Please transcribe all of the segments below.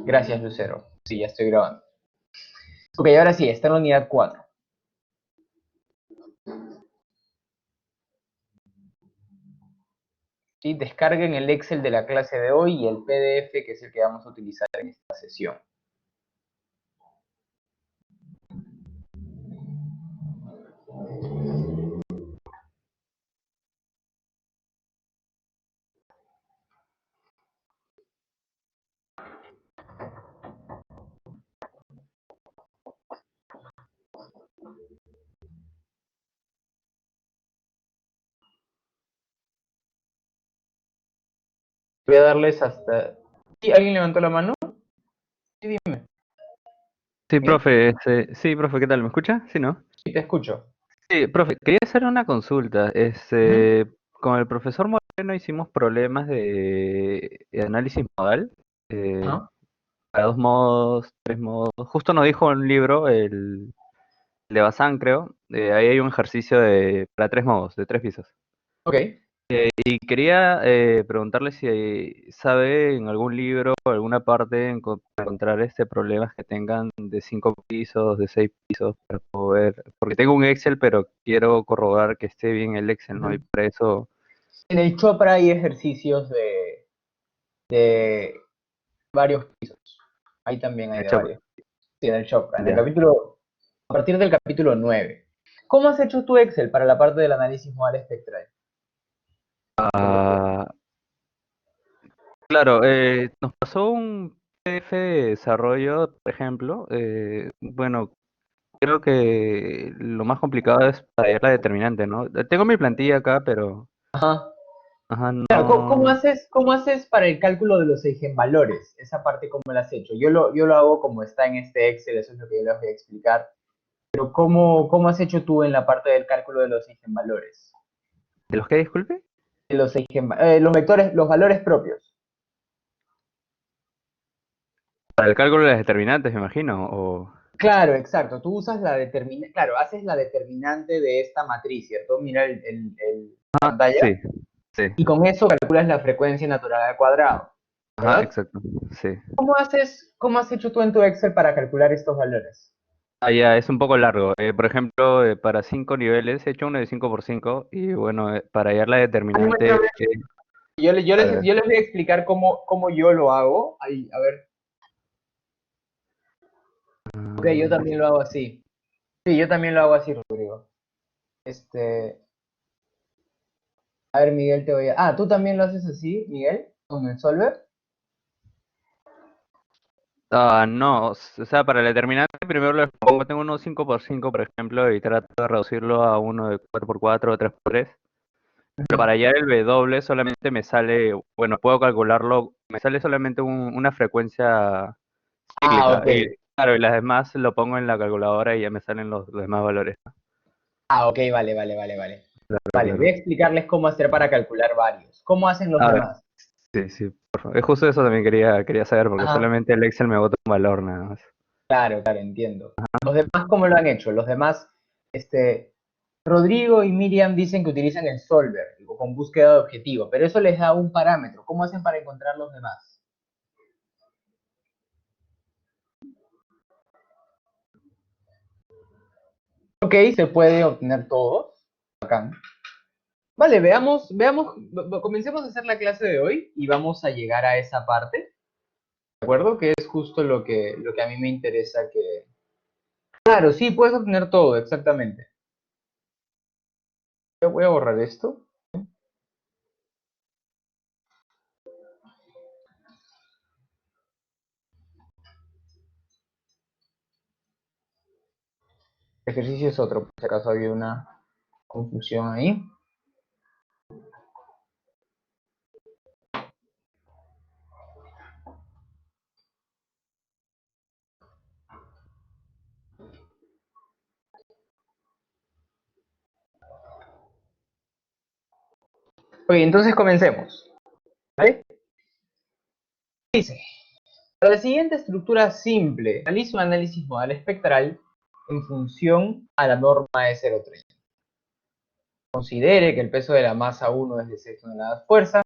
Gracias, Lucero. Sí, ya estoy grabando. Ok, ahora sí, está en la unidad 4. ¿Sí? Descarguen el Excel de la clase de hoy y el PDF, que es el que vamos a utilizar en esta sesión. Voy a darles hasta... ¿Sí? ¿Alguien levantó la mano? Sí, dime. Sí, ¿Miguel? profe, sí, profe, ¿qué tal? ¿Me escucha? Sí, ¿no? Sí, te escucho. Sí, profe, quería hacer una consulta. Ujú. Con el profesor Moreno hicimos problemas de análisis modal, eh, Ajá. para dos modos, tres modos. Justo nos dijo un libro, el de Bazán, creo, ahí hay un ejercicio para tres modos, de tres pisos. Ok. Y quería preguntarle si sabe en algún libro o alguna parte encontrar problemas que tengan de 5 pisos, de 6 pisos, para poder, porque tengo un Excel, pero quiero corroborar que esté bien el Excel, ¿no? Y Ujú. para eso, En el Chopra hay ejercicios de varios pisos. Ahí también hay he de hecho, varios. Sí, en el Chopra. En el ya. capítulo, a partir del capítulo 9. ¿Cómo has hecho tu Excel para la parte del análisis modal espectral? Ah, claro, nos pasó un PDF de desarrollo, por ejemplo. Bueno, creo que lo más complicado es para hallar la determinante, ¿no? Tengo mi plantilla acá, pero... Ajá. Ajá, Claro, no. cómo haces para el cálculo de los eigenvalores? Esa parte, ¿cómo la has hecho? Yo lo hago como está en este Excel, eso es lo que yo les voy a explicar. Pero ¿cómo has hecho tú en la parte del cálculo de los eigenvalores? ¿De los que disculpe? De los vectores, los valores propios. Para el cálculo de las determinantes, me imagino. Claro, exacto. Tú usas la determinante, claro, haces la determinante de esta matriz, ¿cierto? Mira la pantalla. Sí, sí. Y con eso calculas la frecuencia natural al cuadrado, Ajá, ¿verdad? exacto. Sí. ¿Cómo has hecho tú en tu Excel para calcular estos valores? Ah, ya, es un poco largo. Por ejemplo, para 5 niveles, he hecho uno de 5 por 5. Y bueno, para hallar la Ah, determinante. muéstrame. Yo, le- yo A les, ver. yo les voy a explicar cómo yo lo hago. Ahí, a ver, ok, yo Ah, también lo hago así. Sí, yo también lo hago así, Rodrigo. Este, a ver, Miguel, te voy a... Ah, ¿tú también lo haces así, Miguel? ¿Con el Solver? no, o sea, para la determinante primero le pongo, tengo uno 5 por 5, por ejemplo, y trato de reducirlo a uno de 4 por 4 o 3 por 3. Pero Ujú. para hallar el W solamente me sale, bueno, puedo calcularlo, me sale solamente una frecuencia Ah, cíclica. ok. Y claro, y las demás lo pongo en la calculadora y ya me salen los demás valores. Ah, ok, vale, vale, vale, vale. Claro, Vale, voy a claro. explicarles cómo hacer para calcular varios. ¿Cómo hacen los A ver, demás? sí, sí, por favor. Es justo eso también quería saber, porque Ajá, solamente el Excel me bota un valor nada más. claro, claro, entiendo. Los demás, ¿cómo lo han hecho? Los demás, este, Rodrigo y Miriam dicen que utilizan el solver o con búsqueda de objetivo, pero eso les da un parámetro. ¿Cómo hacen para encontrar los demás? Ok, se puede obtener todos. Bacán. Vale, comencemos a hacer la clase de hoy y vamos a llegar a esa parte, ¿de acuerdo? Que es justo lo que a mí me interesa que... Claro, sí, puedes obtener todo, exactamente. Yo voy a borrar esto. El ejercicio es otro, por si acaso había una confusión ahí. Ok, entonces comencemos. ¿Vale? Dice, para la siguiente estructura simple, realiza un análisis modal espectral en función a la norma de 0,30. Considere que el peso de la masa 1 es de 6 toneladas fuerza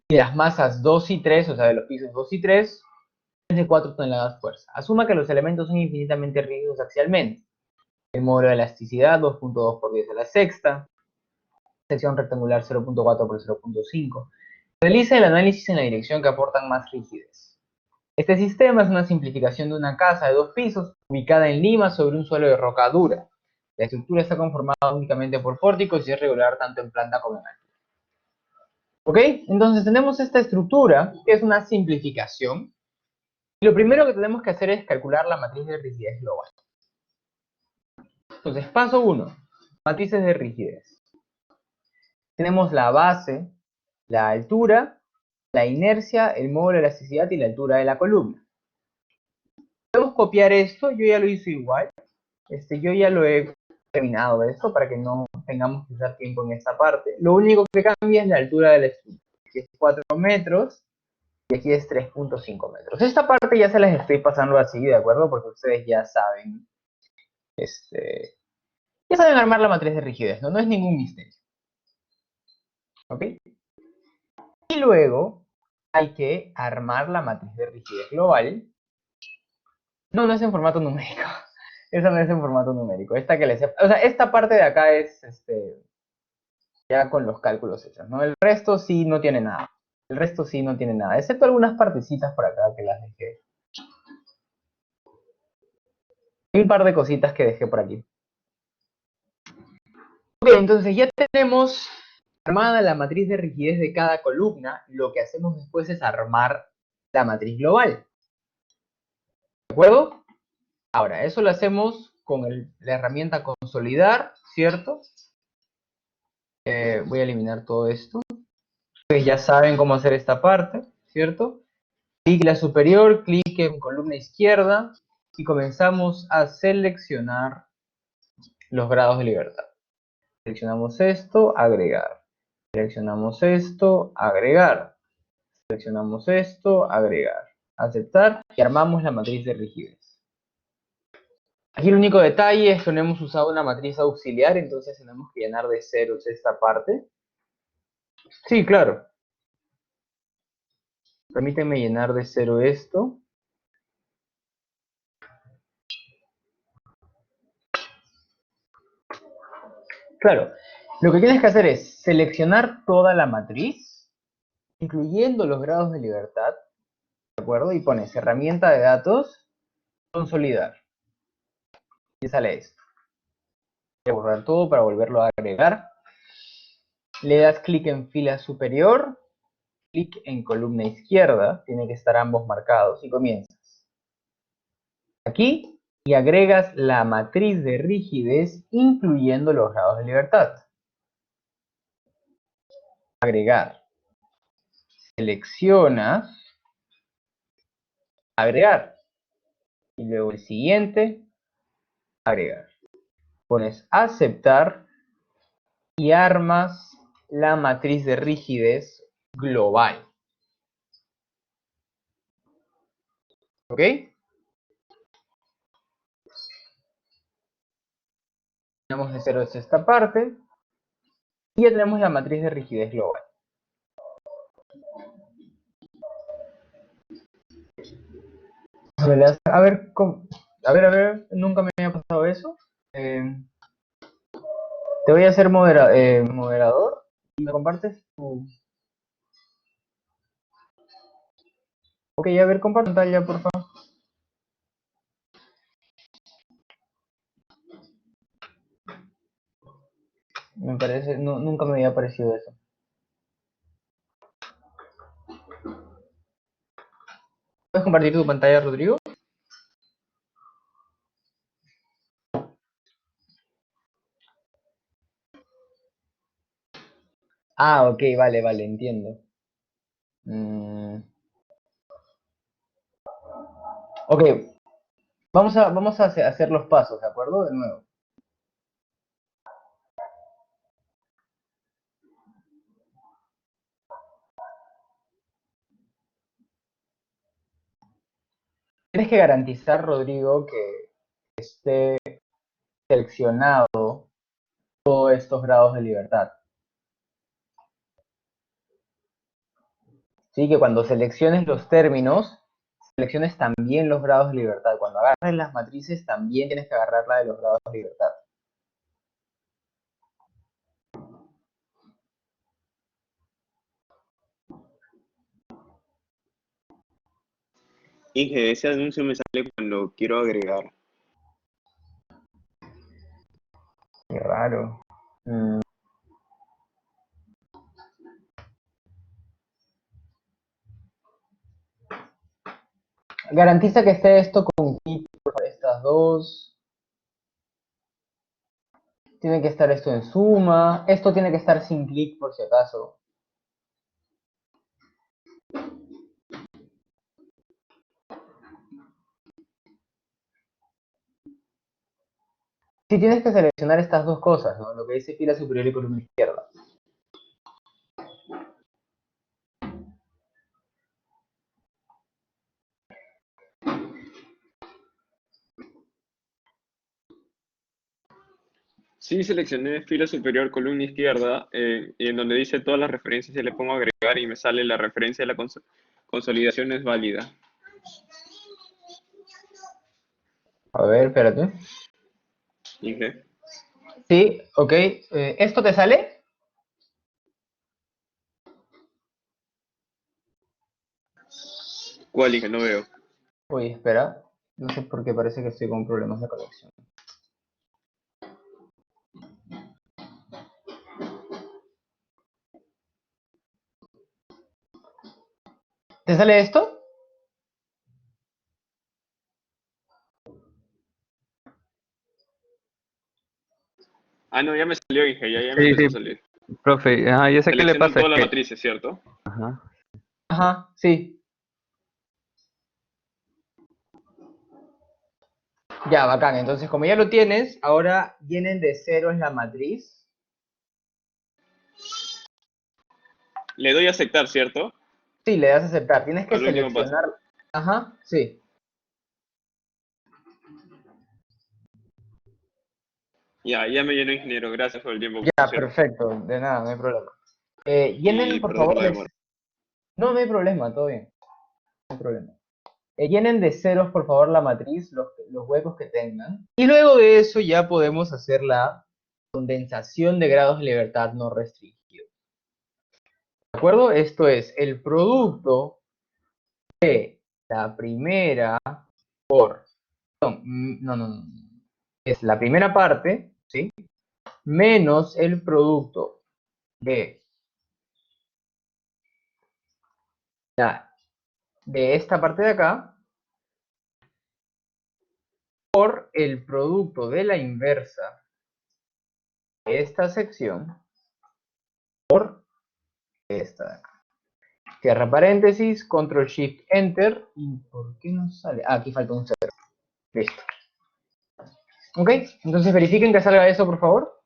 y las masas 2 y 3, o sea, de los pisos 2 y 3, es de 4 toneladas fuerza. Asuma que los elementos son infinitamente rígidos axialmente. El módulo de elasticidad 2.2 por 10 a la sexta. Sección rectangular 0.4 por 0.5. Realiza el análisis en la dirección que aportan más rigidez. Este sistema es una simplificación de una casa de 2 pisos ubicada en Lima sobre un suelo de roca dura. La estructura está conformada únicamente por pórticos y es regular tanto en planta como en altura. ¿Ok? Entonces tenemos esta estructura que es una simplificación. Y lo primero que tenemos que hacer es calcular la matriz de rigidez global. Entonces, paso 1, matrices de rigidez. Tenemos la base, la altura, la inercia, el módulo de elasticidad y la altura de la columna. Podemos copiar esto, yo ya lo hice igual. Yo ya lo he terminado esto para que no tengamos que usar tiempo en esta parte. Lo único que cambia es la altura de la estructura. Aquí es 4 metros y aquí es 3.5 metros. Esta parte ya se las estoy pasando así, ¿de acuerdo? Porque ustedes ya saben, ya saben armar la matriz de rigidez, ¿no? No es ningún misterio. ¿Ok? Y luego hay que armar la matriz de rigidez global. No, no es en formato numérico. Esa no es en formato numérico. Esta que les... O sea, esta parte de acá es ya con los cálculos hechos, ¿no? El resto sí no tiene nada. El resto sí no tiene nada, excepto algunas partecitas por acá que las dejé. Y un par de cositas que dejé por aquí. Ok, entonces ya tenemos armada la matriz de rigidez de cada columna. Lo que hacemos después es armar la matriz global. ¿De acuerdo? Ahora, eso lo hacemos con la herramienta consolidar, ¿cierto? Voy a eliminar todo esto. Ustedes ya saben cómo hacer esta parte, ¿cierto? Clic en la superior, clic en columna izquierda y comenzamos a seleccionar los grados de libertad. Seleccionamos esto, agregar. Seleccionamos esto, agregar. Seleccionamos esto, agregar. Aceptar y armamos la matriz de rigidez. Aquí el único detalle es que no hemos usado una matriz auxiliar, entonces tenemos que llenar de ceros esta parte. Sí, claro. Permítanme llenar de cero esto. Claro, lo que tienes que hacer es seleccionar toda la matriz, incluyendo los grados de libertad, ¿de acuerdo? Y pones herramienta de datos, consolidar. Y sale esto. Voy a borrar todo para volverlo a agregar. Le das clic en fila superior, clic en columna izquierda, tienen que estar ambos marcados y comienzas. Aquí y agregas la matriz de rigidez, incluyendo los grados de libertad. Agregar. Seleccionas, agregar. Y luego el siguiente, agregar. Pones aceptar y armas la matriz de rigidez global. ¿Ok? Tenemos de cero es esta parte. Y ya tenemos la matriz de rigidez global. A ver, a ver, nunca me había pasado eso. Te voy a hacer moderador y me compartes tu... Ok, a ver, comparte pantalla, por favor. Me parece, no, nunca me había parecido eso. ¿Puedes compartir tu pantalla, Rodrigo? Ah, ok, vale, vale, entiendo. Ok, vamos a hacer los pasos, ¿de acuerdo? De nuevo. Tienes que garantizar, Rodrigo, que esté seleccionado todos estos grados de libertad. Sí, que cuando selecciones los términos, selecciones también los grados de libertad. Cuando agarres las matrices, también tienes que agarrar la de los grados de libertad. Inge, ese anuncio me sale cuando quiero agregar. Qué raro. Garantiza que esté esto con clic por estas dos. Tiene que estar esto en suma. Esto tiene que estar sin clic por si acaso. Sí, tienes que seleccionar estas dos cosas, ¿no? Lo que dice fila superior y columna izquierda. Sí, seleccioné fila superior, columna izquierda, y en donde dice todas las referencias, ya le pongo agregar y me sale la referencia de la consolidación es válida. A ver, espérate. Inge, Sí, ok. ¿Esto te sale? ¿cuál Inge? No veo. Uy, espera. No sé por qué parece que estoy con problemas de conexión. ¿Te sale esto? Ah, no, ya me salió Inge, ya me Sí, empezó sí, a salir. profe, yo sé qué le Selecciono pasa, es toda la que, matriz, ¿cierto? ajá, Ajá, sí. Ya, bacán. Entonces, como ya lo tienes, ahora llenen de ceros la matriz. Le doy a aceptar, ¿cierto? Sí, le das a aceptar. Tienes que Al último paso. seleccionar. Ajá, sí. Ya me llenó ingeniero, gracias por el tiempo, Ya, profesor. perfecto. De nada, no hay problema. Llenen, Y por perdón por favor, la demora. No, no hay problema, todo bien. No hay problema. Llenen de ceros, por favor, la matriz, los huecos que tengan. Y luego de eso ya podemos hacer la condensación de grados de libertad no restringidos. ¿De acuerdo? Esto es el producto de la primera por... No. Es la primera parte, ¿sí? Menos el producto de, de esta parte de acá por el producto de la inversa de esta sección por esta de acá. Cierra paréntesis, control shift enter. ¿Y por qué no sale? Ah, aquí falta un cero. Listo. Ok, entonces verifiquen que salga eso, por favor.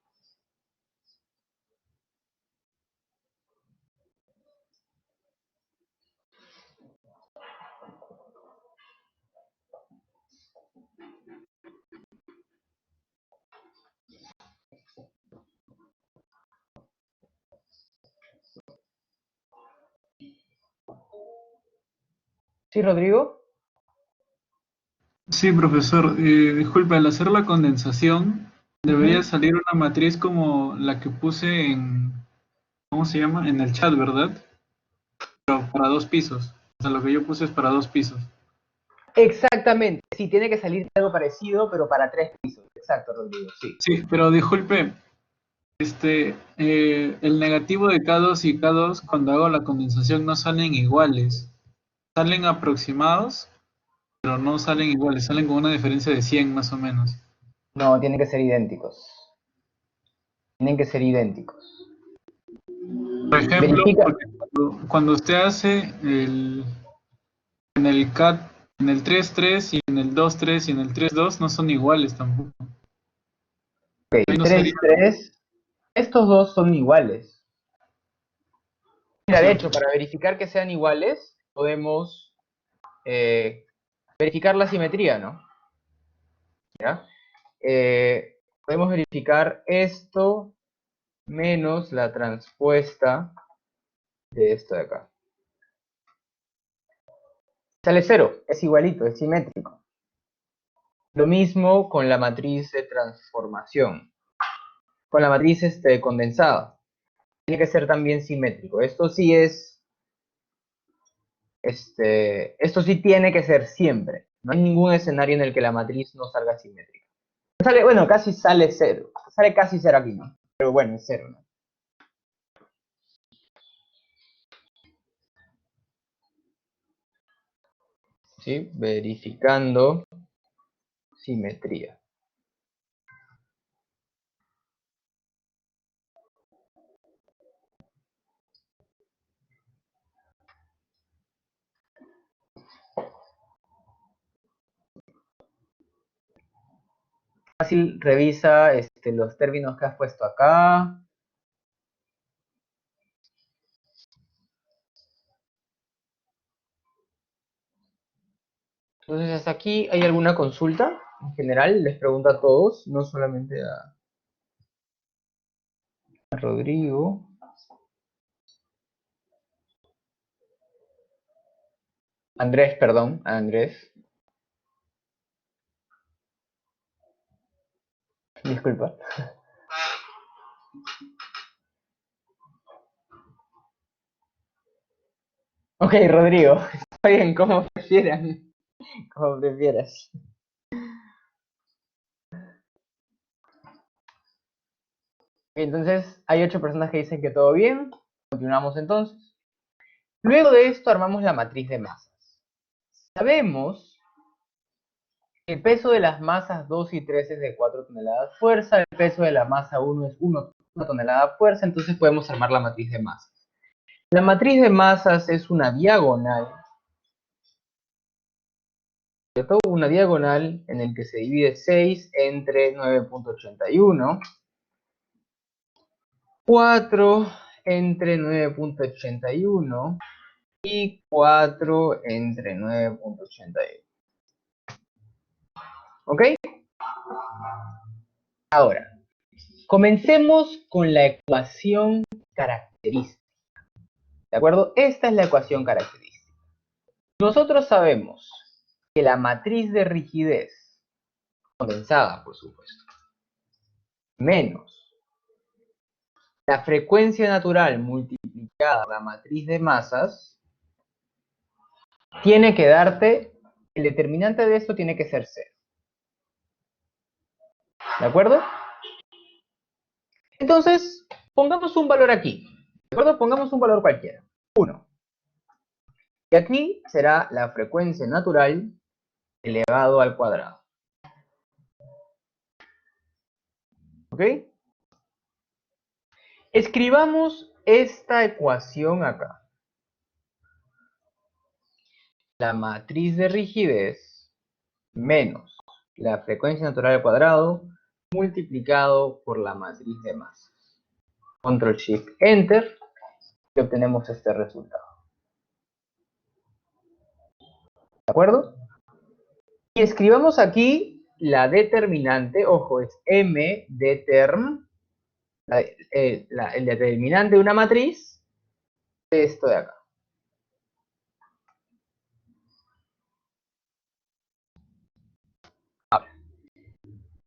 Sí, Rodrigo. Sí, profesor. Disculpe, al hacer la condensación, debería Ujú. salir una matriz como la que puse en, ¿cómo se llama? En el chat, ¿verdad? Pero para dos pisos. O sea, lo que yo puse es para dos pisos. Exactamente. Sí, tiene que salir algo parecido, pero para tres pisos. Exacto, Rodrigo. Sí. Sí, pero disculpe, el negativo de K2 y K2 cuando hago la condensación no salen iguales. Salen aproximados, pero no salen iguales. Salen con una diferencia de 100 más o menos. No, tienen que ser idénticos. Tienen que ser idénticos. Por ejemplo, Verifica. porque cuando usted hace en el CAT, en el 3.3 y en el 2.3 y en el 3.2 no son iguales tampoco. Ok, Ahí no sería. 3, 3. Estos dos son iguales. Mira, de hecho, para verificar que sean iguales, podemos verificar la simetría, ¿no? ¿Ya? Podemos verificar esto menos la transpuesta de esto de acá. Sale 0, es igualito, es simétrico. Lo mismo con la matriz de transformación. Con la matriz condensada. Tiene que ser también simétrico. Esto sí es... esto sí tiene que ser siempre. No hay ningún escenario en el que la matriz no salga simétrica. Sale, bueno, casi sale 0. Sale casi 0 aquí, ¿no? Pero bueno, es 0, ¿no? ¿Sí? Verificando simetría. Fácil, revisa los términos que has puesto acá. Entonces, hasta aquí, ¿hay alguna consulta? En general, les pregunto a todos, no solamente a Rodrigo. Andrés, perdón, a Andrés. Disculpa. Ok, Rodrigo, está bien, como prefieran. Como prefieras. Entonces, hay 8 personas que dicen que todo bien. Continuamos entonces. Luego de esto armamos la matriz de masas. Sabemos que el peso de las masas 2 y 3 es de 4 toneladas fuerza, el peso de la masa 1 es 1 tonelada fuerza, entonces podemos armar la matriz de masas. La matriz de masas es una diagonal, ¿cierto? Una diagonal en el que se divide 6 entre 9.81, 4 entre 9.81 y 4 entre 9.81. ¿Ok? Ahora, comencemos con la ecuación característica. ¿De acuerdo? Esta es la ecuación característica. Nosotros sabemos que la matriz de rigidez, condensada por supuesto, menos la frecuencia natural multiplicada por la matriz de masas, tiene que darte, el determinante de esto tiene que ser 0. ¿De acuerdo? Entonces, pongamos un valor aquí. ¿De acuerdo? Pongamos un valor cualquiera. 1. Y aquí será la frecuencia natural elevado al cuadrado. ¿Ok? Escribamos esta ecuación acá. La matriz de rigidez menos la frecuencia natural al cuadrado multiplicado por la matriz de masas. Control Shift Enter y obtenemos este resultado. ¿De acuerdo? Y escribamos aquí la determinante, ojo, es M determ, el determinante de una matriz de esto de acá. Ahora,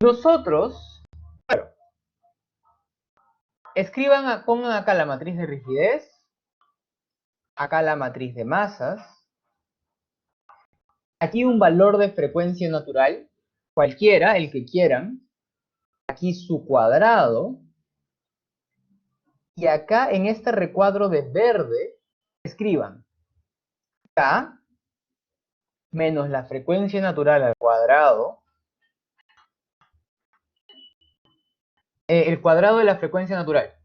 nosotros, claro, pongan acá la matriz de rigidez, acá la matriz de masas, aquí un valor de frecuencia natural, cualquiera, el que quieran, aquí su cuadrado, y acá en este recuadro de verde, escriban K menos la frecuencia natural al cuadrado, el cuadrado de la frecuencia natural,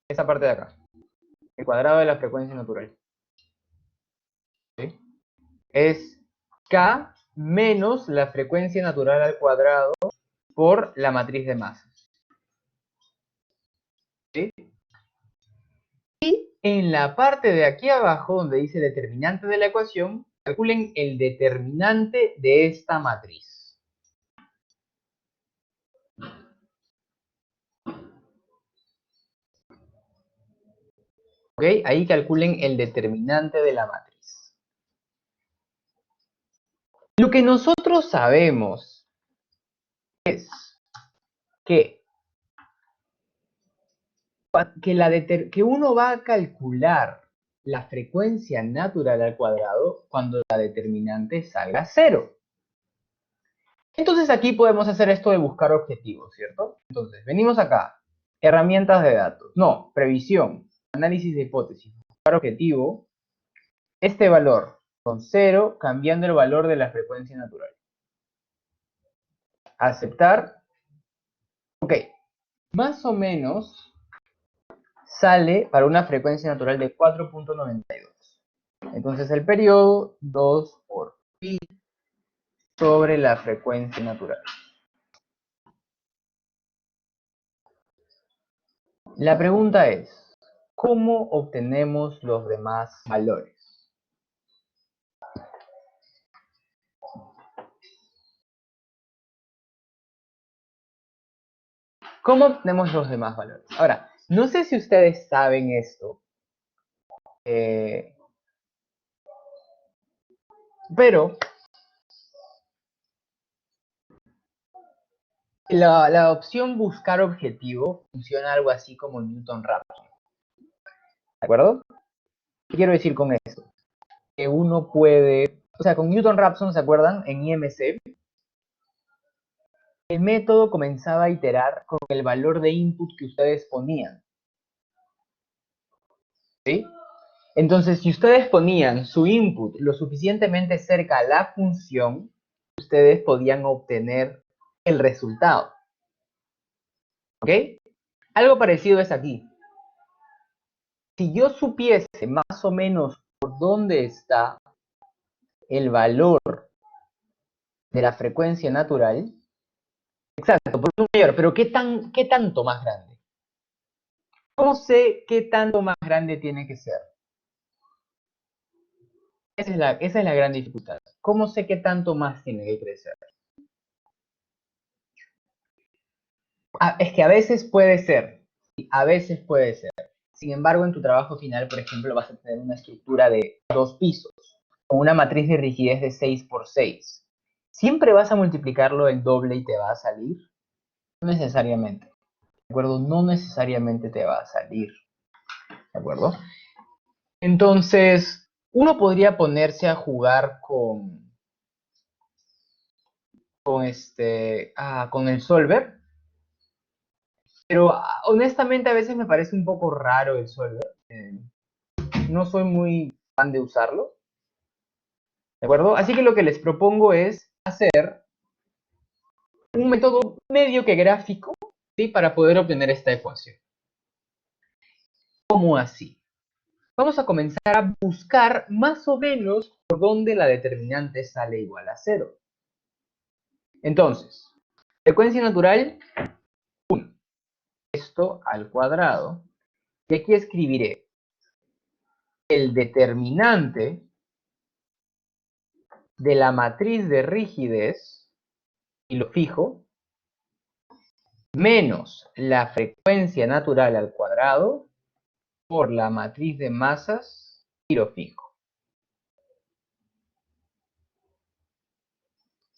esa parte de acá, el cuadrado de la frecuencia natural, ¿sí? Es K menos la frecuencia natural al cuadrado por la matriz de masas. ¿Sí? Y en la parte de aquí abajo, donde dice determinante de la ecuación, calculen el determinante de esta matriz. ¿Ok? Ahí calculen el determinante de la matriz. Lo que nosotros sabemos es que, que uno va a calcular la frecuencia natural al cuadrado cuando la determinante salga 0. Entonces aquí podemos hacer esto de buscar objetivos, ¿cierto? Entonces, venimos acá, herramientas de datos, no, previsión, análisis de hipótesis, buscar objetivo, este valor con 0, cambiando el valor de la frecuencia natural. Aceptar, ok, más o menos sale para una frecuencia natural de 4.92. Entonces el periodo 2 por pi sobre la frecuencia natural. La pregunta es, ¿cómo obtenemos los demás valores? ¿Cómo obtenemos los demás valores? Ahora, no sé si ustedes saben esto, pero la opción buscar objetivo funciona algo así como Newton-Raphson. ¿De acuerdo? ¿Qué quiero decir con esto? Que uno puede, o sea, con Newton-Raphson, ¿se acuerdan? En IMC, el método comenzaba a iterar con el valor de input que ustedes ponían. ¿Sí? Entonces, si ustedes ponían su input lo suficientemente cerca a la función, ustedes podían obtener el resultado. ¿Ok? Algo parecido es aquí. Si yo supiese más o menos por dónde está el valor de la frecuencia natural, exacto, por un mayor, pero ¿qué tanto más grande? ¿Cómo sé qué tanto más grande tiene que ser? Esa es la gran dificultad. ¿Cómo sé qué tanto más tiene que crecer? Es que a veces puede ser, a veces puede ser. Sin embargo, en tu trabajo final, por ejemplo, vas a tener una estructura de 2 pisos, con una matriz de rigidez de 6 por 6. ¿Siempre vas a multiplicarlo el doble y te va a salir? No necesariamente. ¿De acuerdo? No necesariamente te va a salir. ¿De acuerdo? Entonces, uno podría ponerse a jugar con el solver, pero honestamente a veces me parece un poco raro el solver. No soy muy fan de usarlo. ¿De acuerdo? Así que lo que les propongo es hacer un método medio que gráfico, ¿sí? Para poder obtener esta ecuación. ¿Cómo así? Vamos a comenzar a buscar más o menos por dónde la determinante sale igual a 0. Entonces, frecuencia natural, 1. Esto al cuadrado. Y aquí escribiré el determinante de la matriz de rigidez, y lo fijo, menos la frecuencia natural al cuadrado por la matriz de masas, y lo fijo.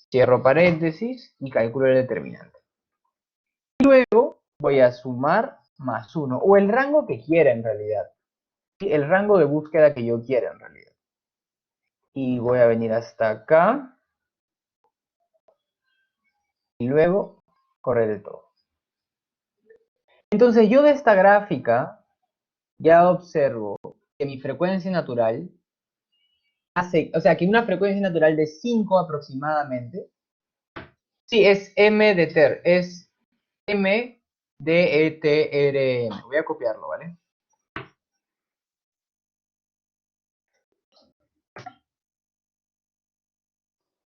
Cierro paréntesis y calculo el determinante. Luego voy a sumar más 1, o el rango que quiera en realidad. ¿Sí? El rango de búsqueda que yo quiera en realidad. Y voy a venir hasta acá. Y luego correr de todo. Entonces yo de esta gráfica ya observo que mi frecuencia natural hace, o sea, que una frecuencia natural de 5 aproximadamente, sí, es m de ter, es m de etrm. Voy a copiarlo, ¿vale?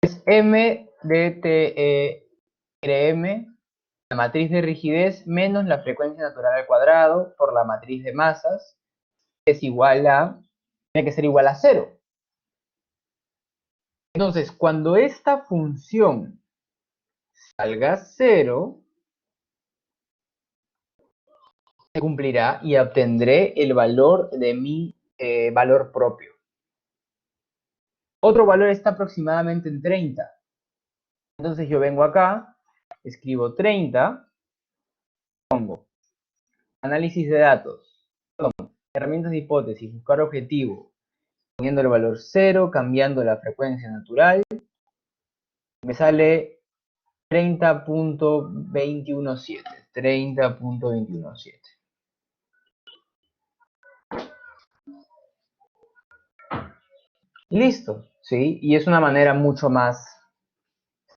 Es m de trm, la matriz de rigidez, menos la frecuencia natural al cuadrado por la matriz de masas, es igual a, tiene que ser igual a 0. Entonces, cuando esta función salga 0, se cumplirá y obtendré el valor de mi valor propio. Otro valor está aproximadamente en 30. Entonces yo vengo acá, escribo 30, pongo análisis de datos, herramientas de hipótesis, buscar objetivo, poniendo el valor 0, cambiando la frecuencia natural, me sale 30.217. 30.217. Listo, ¿sí? Y es una manera mucho más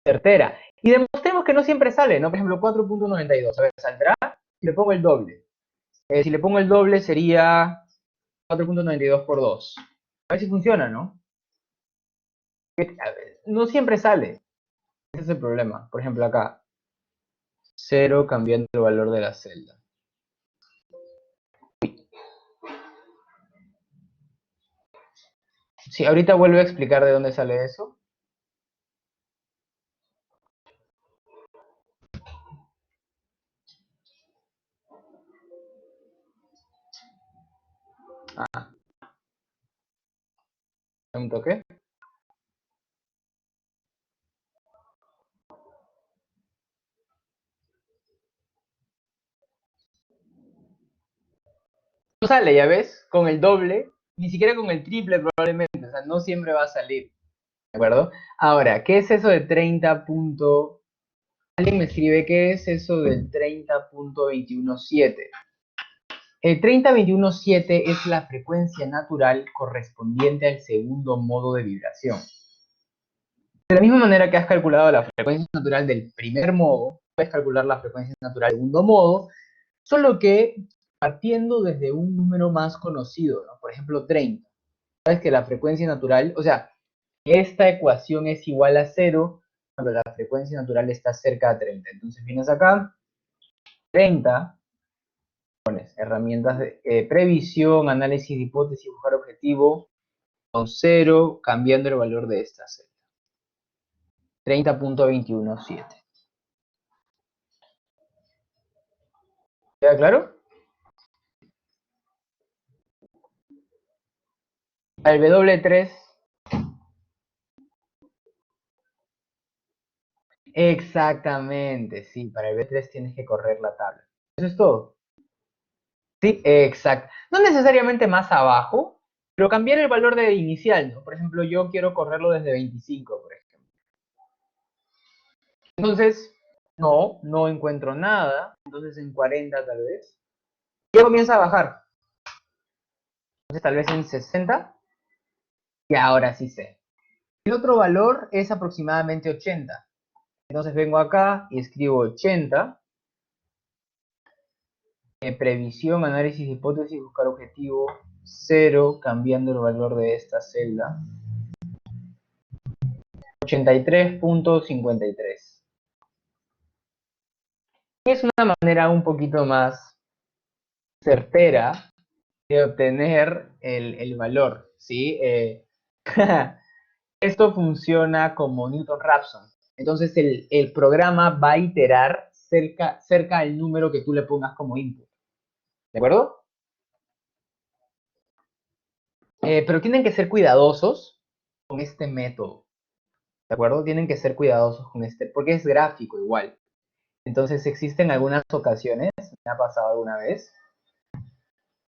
certera. Y demostremos que no siempre sale, ¿no? Por ejemplo, 4.92. A ver, ¿saldrá? Si le pongo el doble. Si le pongo el doble sería 4.92 por 2. A ver si funciona, ¿no? A ver, no siempre sale. Ese es el problema. Por ejemplo, acá. 0 cambiando el valor de la celda. Sí, ahorita vuelvo a explicar de dónde sale eso. Ah, un toque. No sale, ya ves, con el doble, ni siquiera con el triple probablemente, o sea, no siempre va a salir, ¿de acuerdo? Ahora, ¿qué es eso de 30 punto? Alguien me escribe, ¿qué es eso del 30.217? El 30.217 es la frecuencia natural correspondiente al segundo modo de vibración. De la misma manera que has calculado la frecuencia natural del primer modo, puedes calcular la frecuencia natural del segundo modo, solo que partiendo desde un número más conocido, ¿no? Por ejemplo, 30. Sabes que la frecuencia natural, o sea, esta ecuación es igual a 0 cuando la frecuencia natural está cerca de 30. Entonces vienes acá, 30, pones herramientas de previsión, análisis de hipótesis, buscar objetivo, con 0, cambiando el valor de esta celda. 30.217. ¿Queda claro? El W3. Exactamente, sí, para el B3 tienes que correr la tabla. Eso es todo. Sí, exacto. No necesariamente más abajo, pero cambiar el valor de inicial, ¿no? Por ejemplo, yo quiero correrlo desde 25, por ejemplo. Entonces, no encuentro nada. Entonces en 40 tal vez. Ya comienza a bajar. Entonces tal vez en 60. Y ahora sí sé. El otro valor es aproximadamente 80. Entonces vengo acá y escribo 80. Previsión, análisis de hipótesis, buscar objetivo 0, cambiando el valor de esta celda. 83.53. Es una manera un poquito más certera de obtener el valor, ¿sí? Esto funciona como Newton-Raphson. Entonces el programa va a iterar cerca del número que tú le pongas como input. ¿De acuerdo? Pero tienen que ser cuidadosos con este método. ¿De acuerdo? Tienen que ser cuidadosos con este, porque es gráfico igual. Entonces existen algunas ocasiones, me ha pasado alguna vez,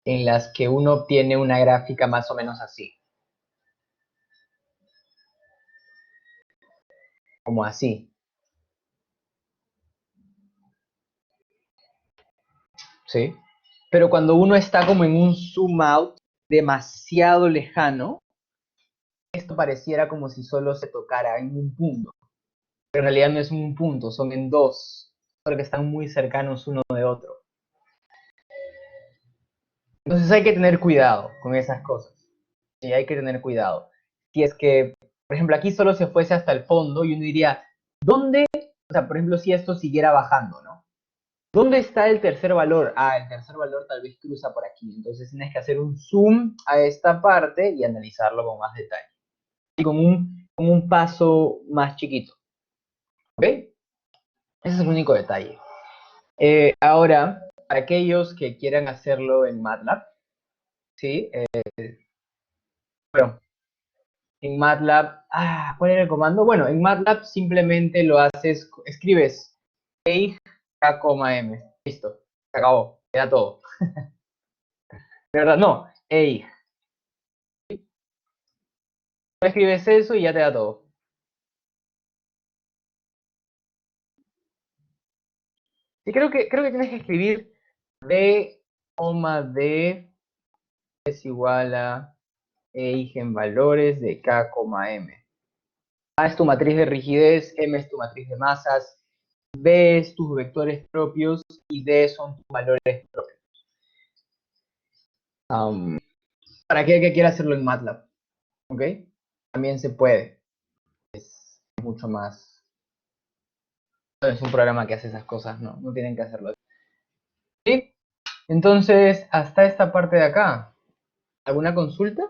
en las que uno obtiene una gráfica más o menos así. Como así. ¿Sí? Pero cuando uno está como en un zoom out demasiado lejano, esto pareciera como si solo se tocara en un punto. Pero en realidad no es un punto, son en dos, porque están muy cercanos uno de otro. Entonces hay que tener cuidado con esas cosas. Sí, hay que tener cuidado. Si es que, por ejemplo, aquí solo se fuese hasta el fondo y uno diría, ¿dónde? O sea, por ejemplo, si esto siguiera bajando, ¿no? ¿Dónde está el tercer valor? Ah, el tercer valor tal vez cruza por aquí. Entonces tienes que hacer un zoom a esta parte y analizarlo con más detalle. Y con un paso más chiquito. ¿Ok? Ese es el único detalle. Ahora, para aquellos que quieran hacerlo en MATLAB, ¿sí? Bueno, En MATLAB, ¿cuál era el comando? Bueno, en MATLAB simplemente lo haces, escribes EIG, K, M. Listo, se acabó, queda todo. De verdad, no, EIG. Escribes eso y ya te da todo. Sí, creo que tienes que escribir D, D es igual a EIG en valores de K, M. A es tu matriz de rigidez, M es tu matriz de masas, B es tus vectores propios y D son tus valores propios. Para aquel que quiera hacerlo en MATLAB, ¿ok? También se puede. Es mucho más. Es un programa que hace esas cosas, no tienen que hacerlo. ¿Sí? Entonces, hasta esta parte de acá. ¿Alguna consulta?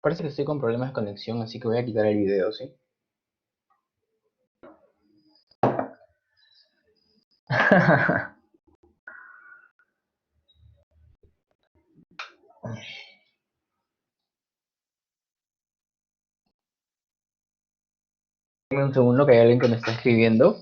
Parece que estoy con problemas de conexión, así que voy a quitar el video, ¿sí? Dame un segundo que hay alguien que me está escribiendo.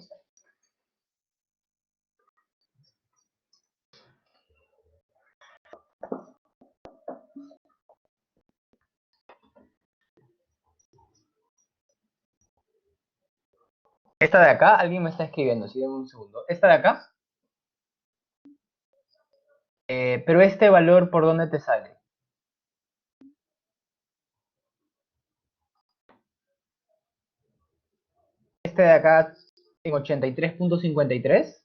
Esta de acá, alguien me está escribiendo, sí, dame un segundo. Esta de acá, pero este valor, ¿por dónde te sale? Este de acá, en 83.53.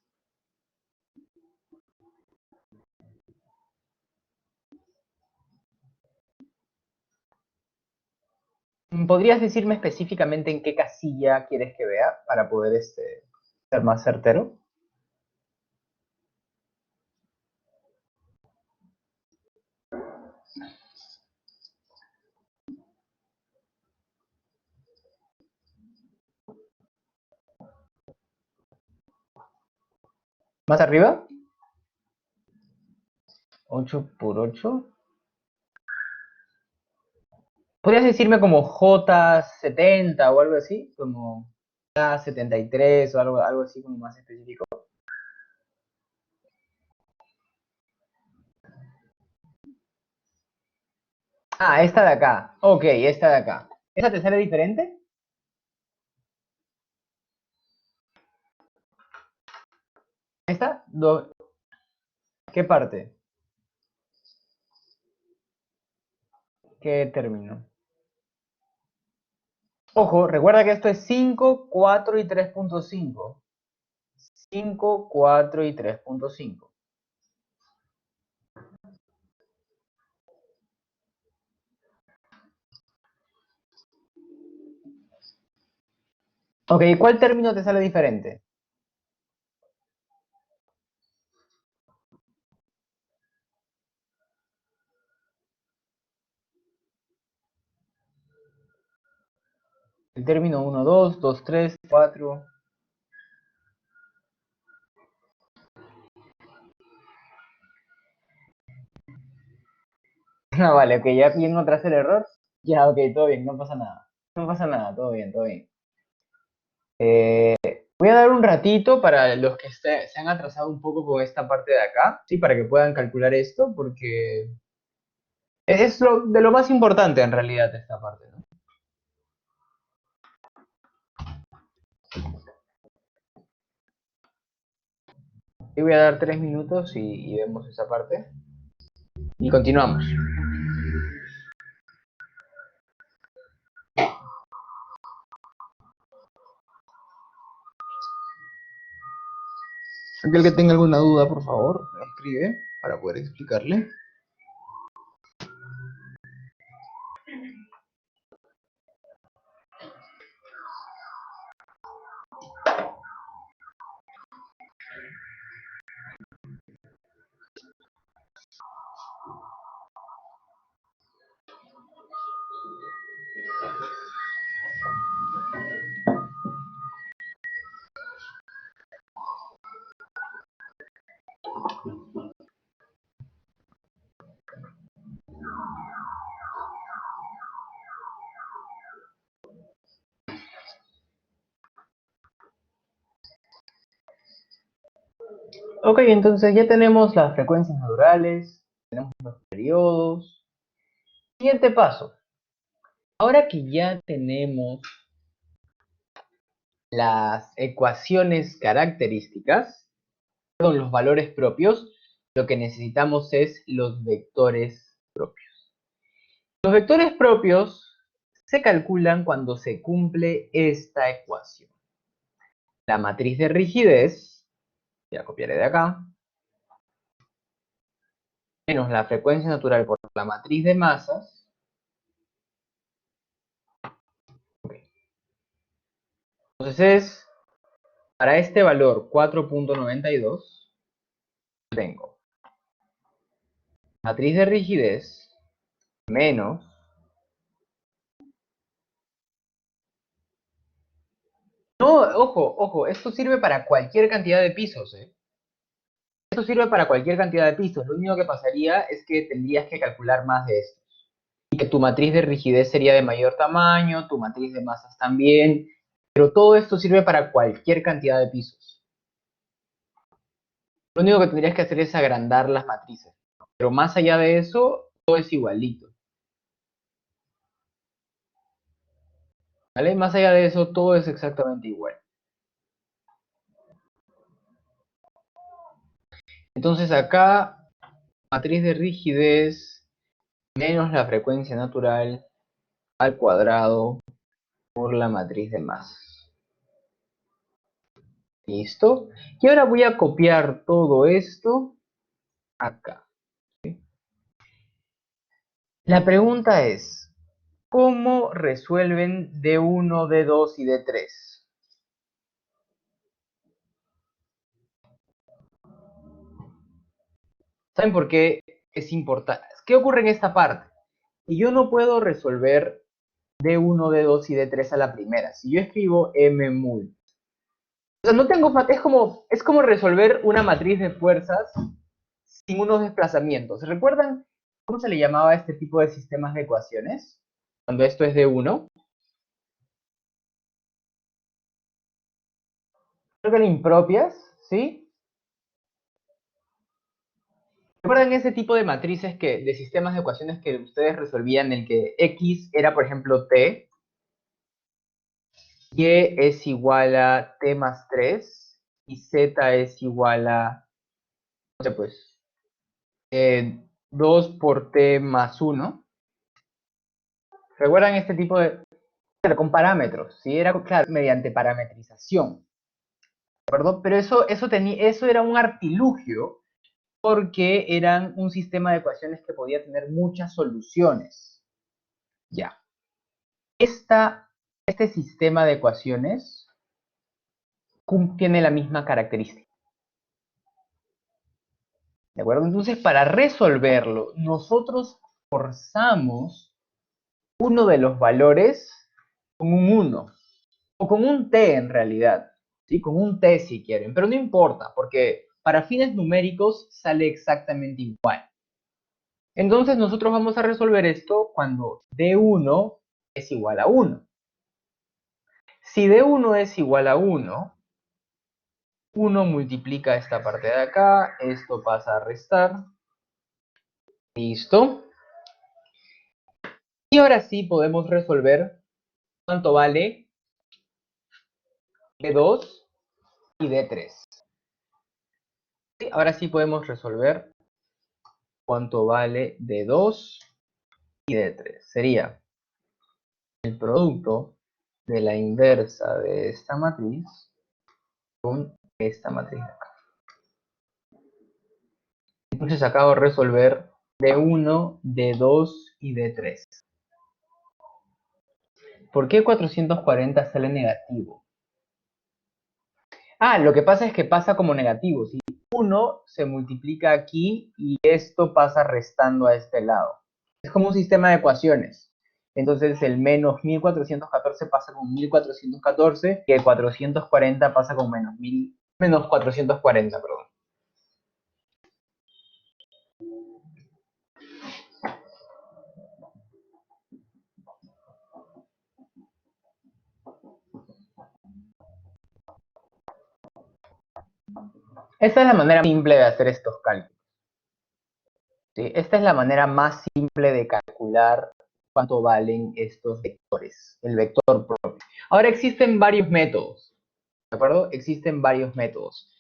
¿Podrías decirme específicamente en qué casilla quieres que vea para poder ser más certero? ¿Más arriba? 8 por 8. ¿Podrías decirme como J70 o algo así? Como K73 o algo así como más específico. Esta de acá. Ok, esta de acá. ¿Esa te sale diferente? ¿Esta? ¿Qué parte? ¿Qué término? Ojo, recuerda que esto es 5, 4 y 3.5. 5, 4 y 3.5. Ok, ¿cuál término te sale diferente? El término 1, 2, 2, 3, 4. Vale, ok, ya encontraste el error. Ya, ok, todo bien, no pasa nada. No pasa nada, todo bien, todo bien. Voy a dar un ratito para los que se han atrasado un poco con esta parte de acá, ¿sí? Para que puedan calcular esto, porque es de lo más importante en realidad esta parte, ¿no? Y voy a dar 3 minutos y vemos esa parte. Y continuamos. Aquel que tenga alguna duda, por favor, me escribe para poder explicarle. Ok, entonces ya tenemos las frecuencias naturales, tenemos los periodos. Siguiente paso. Ahora que ya tenemos las ecuaciones características, perdón, los valores propios, lo que necesitamos es los vectores propios. Los vectores propios se calculan cuando se cumple esta ecuación. La matriz de rigidez, ya copiaré de acá, menos la frecuencia natural por la matriz de masas. Entonces es, para este valor 4.92, tengo matriz de rigidez menos, no, ojo, esto sirve para cualquier cantidad de pisos, ¿eh? Esto sirve para cualquier cantidad de pisos, lo único que pasaría es que tendrías que calcular más de esto. Y que tu matriz de rigidez sería de mayor tamaño, tu matriz de masas también, pero todo esto sirve para cualquier cantidad de pisos. Lo único que tendrías que hacer es agrandar las matrices, pero más allá de eso, todo es igualito. ¿Vale? Más allá de eso, todo es exactamente igual. Entonces acá, matriz de rigidez menos la frecuencia natural al cuadrado por la matriz de masas. ¿Listo? Y ahora voy a copiar todo esto acá. ¿Sí? La pregunta es, ¿cómo resuelven D1, D2 y D3? ¿Saben por qué es importante? ¿Qué ocurre en esta parte? Y yo no puedo resolver D1, D2 y D3 a la primera. Si yo escribo M mul, o sea, no tengo, es como resolver una matriz de fuerzas sin unos desplazamientos. ¿Recuerdan cómo se le llamaba a este tipo de sistemas de ecuaciones? Cuando esto es D1. Creo que eran impropias, ¿sí? ¿Recuerdan ese tipo de matrices de sistemas de ecuaciones que ustedes resolvían en el que X era, por ejemplo, T, Y es igual a T más 3 y Z es igual a, no sé, pues, 2 por T más 1? ¿Recuerdan este tipo de, claro, con parámetros? Sí, era, claro, mediante parametrización. ¿De acuerdo? Pero eso era un artilugio porque eran un sistema de ecuaciones que podía tener muchas soluciones. Ya. Este sistema de ecuaciones tiene la misma característica. ¿De acuerdo? Entonces, para resolverlo, nosotros forzamos uno de los valores con un 1, o con un t en realidad, ¿sí? Con un t si quieren, pero no importa, porque para fines numéricos sale exactamente igual. Entonces nosotros vamos a resolver esto cuando D1 es igual a 1. Si D1 es igual a 1, 1 multiplica esta parte de acá, esto pasa a restar. Listo. Y ahora sí podemos resolver cuánto vale D2 y D3. ¿Sí? Ahora sí podemos resolver cuánto vale D2 y D3. Sería el producto de la inversa de esta matriz con esta matriz de acá. Entonces acabo de resolver D1, D2 y D3. ¿Por qué 440 sale negativo? Ah, lo que pasa es que pasa como negativo. Si 1 se multiplica aquí y esto pasa restando a este lado. Es como un sistema de ecuaciones. Entonces el menos 1414 pasa con 1414 y el 440 pasa con menos 440, perdón. Esta es la manera simple de hacer estos cálculos. ¿Sí? Esta es la manera más simple de calcular cuánto valen estos vectores, el vector propio. Ahora existen varios métodos, ¿de acuerdo? Existen varios métodos.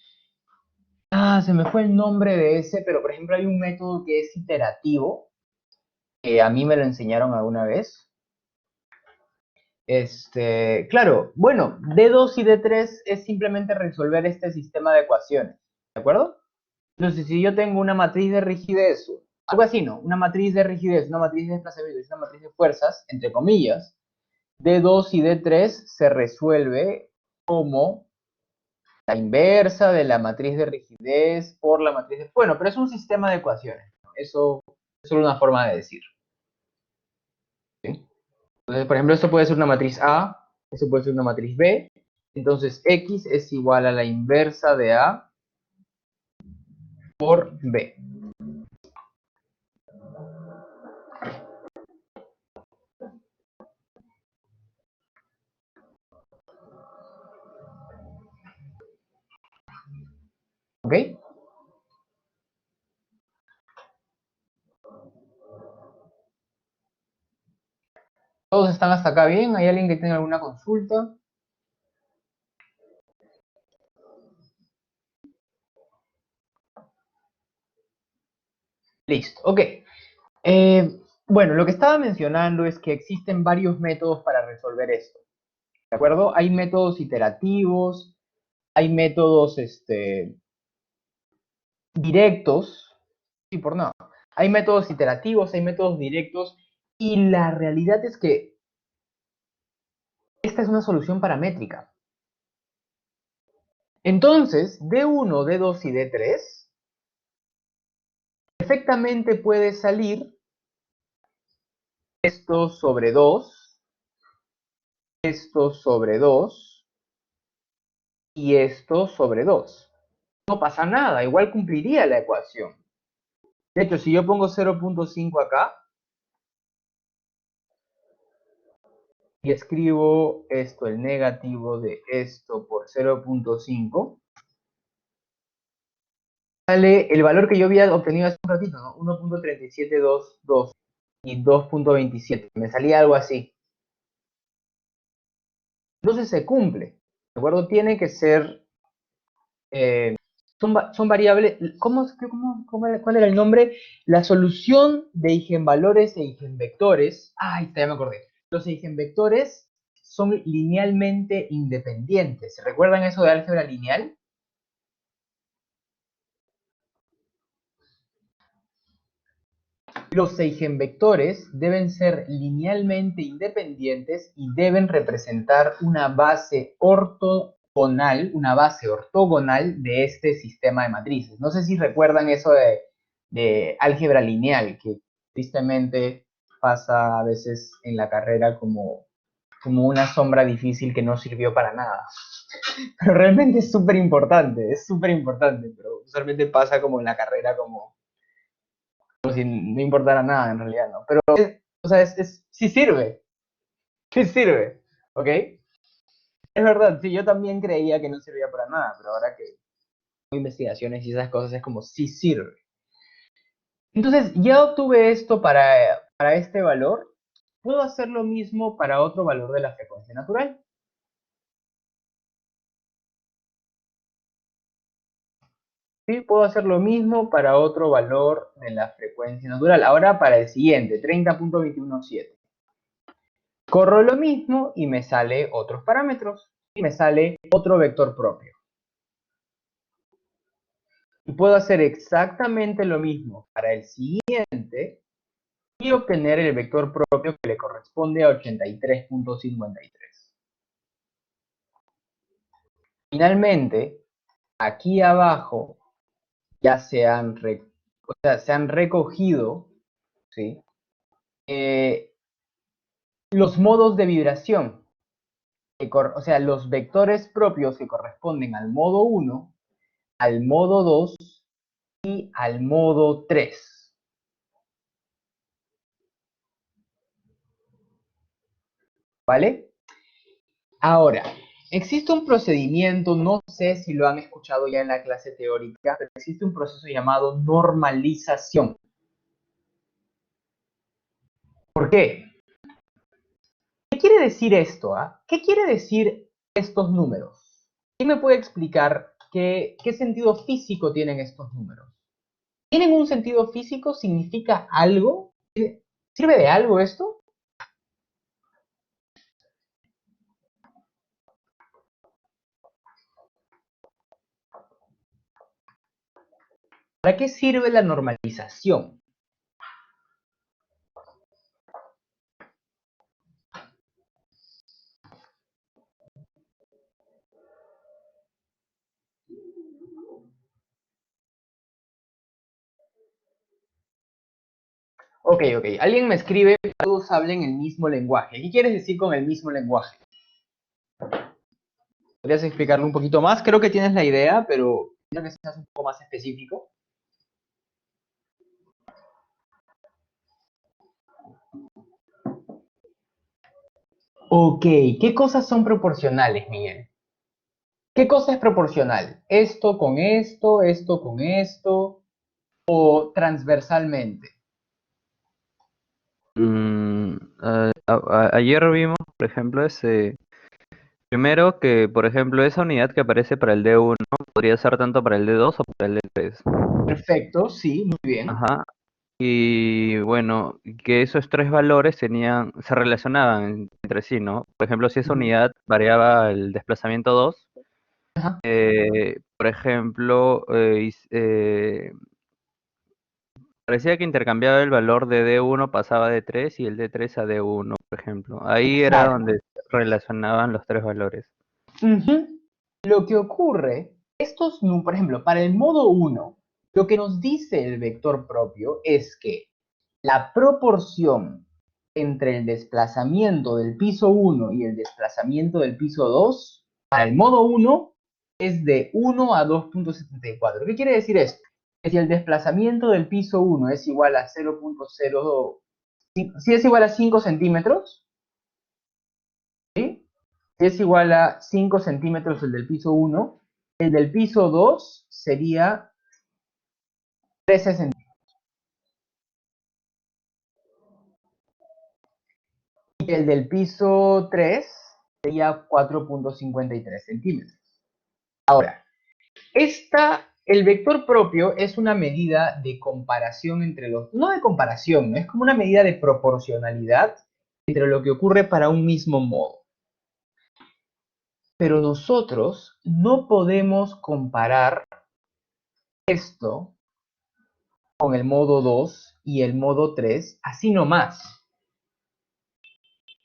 Se me fue el nombre de ese, pero por ejemplo hay un método que es iterativo, que a mí me lo enseñaron alguna vez. Claro, bueno, D2 y D3 es simplemente resolver este sistema de ecuaciones, ¿de acuerdo? Entonces, si yo tengo una matriz de rigidez, algo así, ¿no? Una matriz de rigidez, una matriz de desplazamiento y una matriz de fuerzas, entre comillas, D2 y D3 se resuelve como la inversa de la matriz de rigidez por la matriz de... Bueno, pero es un sistema de ecuaciones, ¿no? Eso es solo una forma de decir. ¿Sí? Entonces, por ejemplo, esto puede ser una matriz A, esto puede ser una matriz B. Entonces, X es igual a la inversa de A por B. ¿Ok? ¿Todos están hasta acá bien? ¿Hay alguien que tenga alguna consulta? Listo, ok. Bueno, lo que estaba mencionando es que existen varios métodos para resolver esto, ¿de acuerdo? Hay métodos iterativos, hay métodos directos, sí, por no. Hay métodos iterativos, hay métodos directos, y la realidad es que esta es una solución paramétrica. Entonces, D1, D2 y D3 perfectamente puede salir esto sobre 2, esto sobre 2 y esto sobre 2. No pasa nada, igual cumpliría la ecuación. De hecho, si yo pongo 0.5 acá y escribo esto, el negativo de esto por 0.5, sale el valor que yo había obtenido hace un ratito, ¿no? 1.3722 y 2.27. Me salía algo así. Entonces se cumple, ¿de acuerdo? Tiene que ser... son variables... ¿Cuál era el nombre? La solución de eigenvalores e eigenvectores... Ya me acordé. Los eigenvectores son linealmente independientes. ¿Recuerdan eso de álgebra lineal? Los eigenvectores deben ser linealmente independientes y deben representar una base ortogonal de este sistema de matrices. No sé si recuerdan eso de álgebra lineal, que tristemente pasa a veces en la carrera como una sombra difícil que no sirvió para nada. Pero realmente es súper importante, pero usualmente pasa como en la carrera como si no importara nada en realidad, ¿no? Pero, o sea, sí sirve, ¿ok? Es verdad, sí, yo también creía que no servía para nada, pero ahora que hago investigaciones y esas cosas es como, sí sirve. Entonces, ya obtuve esto para este valor, puedo hacer lo mismo para otro valor de la frecuencia natural. Sí, puedo hacer lo mismo para otro valor de la frecuencia natural. Ahora para el siguiente, 30.217. Corro lo mismo y me sale otros parámetros y me sale otro vector propio. Y puedo hacer exactamente lo mismo para el siguiente y obtener el vector propio que le corresponde a 83.53. Finalmente, aquí abajo ya se han recogido, ¿sí? Los modos de vibración, o sea, los vectores propios que corresponden al modo 1, al modo 2 y al modo 3. ¿Vale? Ahora, Existe un procedimiento, no sé si lo han escuchado ya en la clase teórica, pero existe un proceso llamado normalización. ¿Por qué? ¿Qué quiere decir esto? ¿Qué quiere decir estos números? ¿Quién me puede explicar qué sentido físico tienen estos números? ¿Tienen un sentido físico? ¿Significa algo? ¿Sirve de algo esto? ¿Para qué sirve la normalización? Ok. Alguien me escribe que todos hablen el mismo lenguaje. ¿Qué quieres decir con el mismo lenguaje? ¿Podrías explicarlo un poquito más? Creo que tienes la idea, pero quiero que seas un poco más específico. Ok, ¿qué cosas son proporcionales, Miguel? ¿Qué cosa es proporcional? ¿Esto con esto, o transversalmente? Ayer vimos, por ejemplo, primero que, por ejemplo, esa unidad que aparece para el D1 podría ser tanto para el D2 o para el D3. Perfecto, sí, muy bien. Ajá. Y bueno, que esos tres valores se relacionaban entre sí, ¿no? Por ejemplo, si esa Ujú. unidad variaba el desplazamiento 2, Ajá. por ejemplo, parecía que intercambiaba el valor de D1, pasaba a D3 y el D3 a D1, por ejemplo. Ahí era Exacto. donde se relacionaban los tres valores. Ujú. Lo que ocurre, por ejemplo, para el modo 1, lo que nos dice el vector propio es que la proporción entre el desplazamiento del piso 1 y el desplazamiento del piso 2, para el modo 1, es de 1 a 2.74. ¿Qué quiere decir esto? Que si el desplazamiento del piso 1 es igual a 0.02, si es igual a 5 centímetros, ¿sí? Si es igual a 5 centímetros el del piso 1, el del piso 2 sería 13 centímetros. Y el del piso 3 sería 4.53 centímetros. Ahora, el vector propio es una medida de comparación entre no de comparación, ¿no? Es como una medida de proporcionalidad entre lo que ocurre para un mismo modo. Pero nosotros no podemos comparar esto con el modo 2 y el modo 3 así nomás.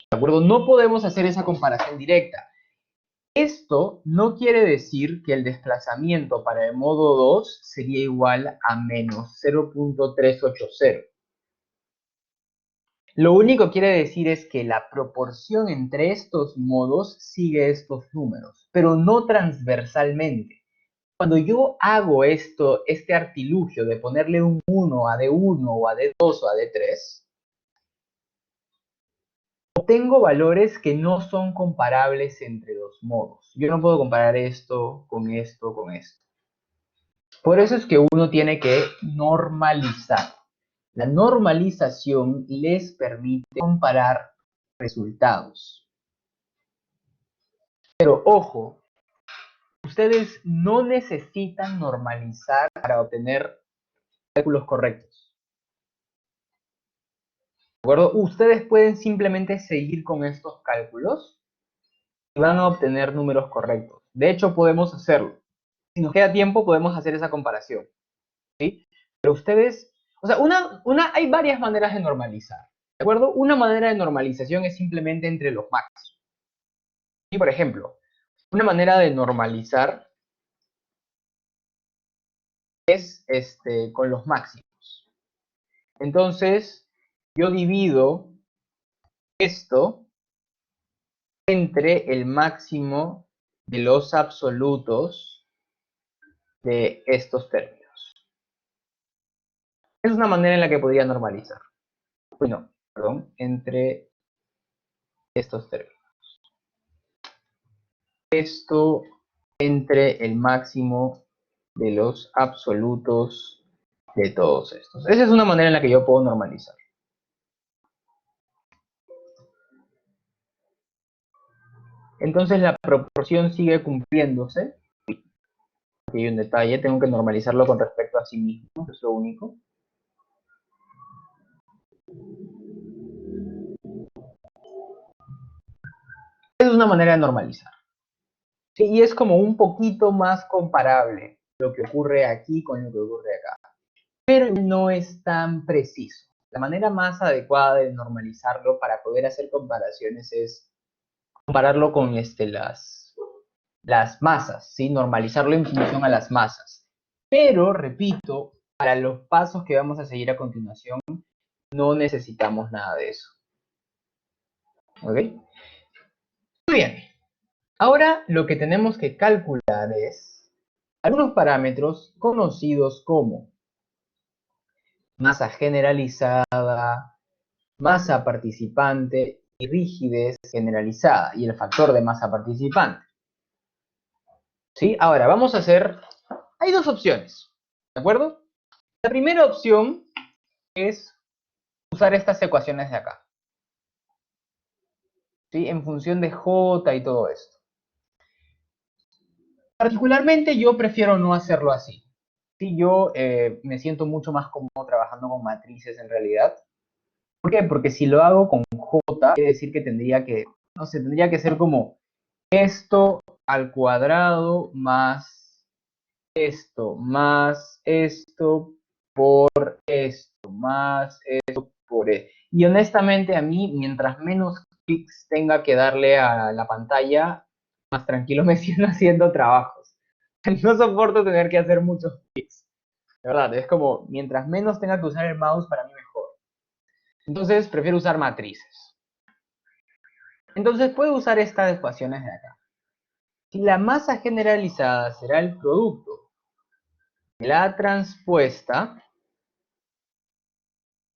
¿De acuerdo? No podemos hacer esa comparación directa. Esto no quiere decir que el desplazamiento para el modo 2 sería igual a menos 0.380. Lo único que quiere decir es que la proporción entre estos modos sigue estos números, pero no transversalmente. Cuando yo hago este artilugio de ponerle un 1 a D1 o a D2 o a D3, obtengo valores que no son comparables entre los modos. Yo no puedo comparar esto con esto con esto. Por eso es que uno tiene que normalizar. La normalización les permite comparar resultados. Pero ojo, ustedes no necesitan normalizar para obtener cálculos correctos. ¿De acuerdo? Ustedes pueden simplemente seguir con estos cálculos y van a obtener números correctos. De hecho, podemos hacerlo. Si nos queda tiempo, podemos hacer esa comparación. ¿Sí? Pero ustedes, o sea, hay varias maneras de normalizar. ¿De acuerdo? Una manera de normalización es simplemente entre los máximos. Y por ejemplo, una manera de normalizar es con los máximos. Entonces, yo divido esto entre el máximo de los absolutos de estos términos. Es una manera en la que podría normalizar. Bueno, perdón, entre estos términos. esto entre el máximo de los absolutos de todos estos. Esa es una manera en la que yo puedo normalizar. Entonces la proporción sigue cumpliéndose. Aquí hay un detalle, tengo que normalizarlo con respecto a sí mismo, es lo único. Esa es una manera de normalizar. Sí, y es como un poquito más comparable lo que ocurre aquí con lo que ocurre acá. Pero no es tan preciso. La manera más adecuada de normalizarlo para poder hacer comparaciones es compararlo con las masas, ¿sí? Normalizarlo en función a las masas. Pero, repito, para los pasos que vamos a seguir a continuación, no necesitamos nada de eso. ¿Ok? Muy bien. Ahora lo que tenemos que calcular es algunos parámetros conocidos como masa generalizada, masa participante y rigidez generalizada, y el factor de masa participante. ¿Sí? Ahora, vamos a hacer... Hay dos opciones, ¿de acuerdo? La primera opción es usar estas ecuaciones de acá, ¿sí? En función de J y todo esto. Particularmente yo prefiero no hacerlo así. Sí, yo me siento mucho más cómodo trabajando con matrices en realidad. ¿Por qué? Porque si lo hago con J, quiere decir que tendría que, no sé, tendría que ser como esto al cuadrado más esto por esto más esto por esto. Y honestamente a mí, mientras menos clics tenga que darle a la pantalla, más tranquilo me siento haciendo trabajos. No soporto tener que hacer muchos clics. De verdad, es como, mientras menos tenga que usar el mouse, para mí mejor. Entonces, prefiero usar matrices. Entonces, puedo usar estas ecuaciones de acá. Si la masa generalizada será el producto de la transpuesta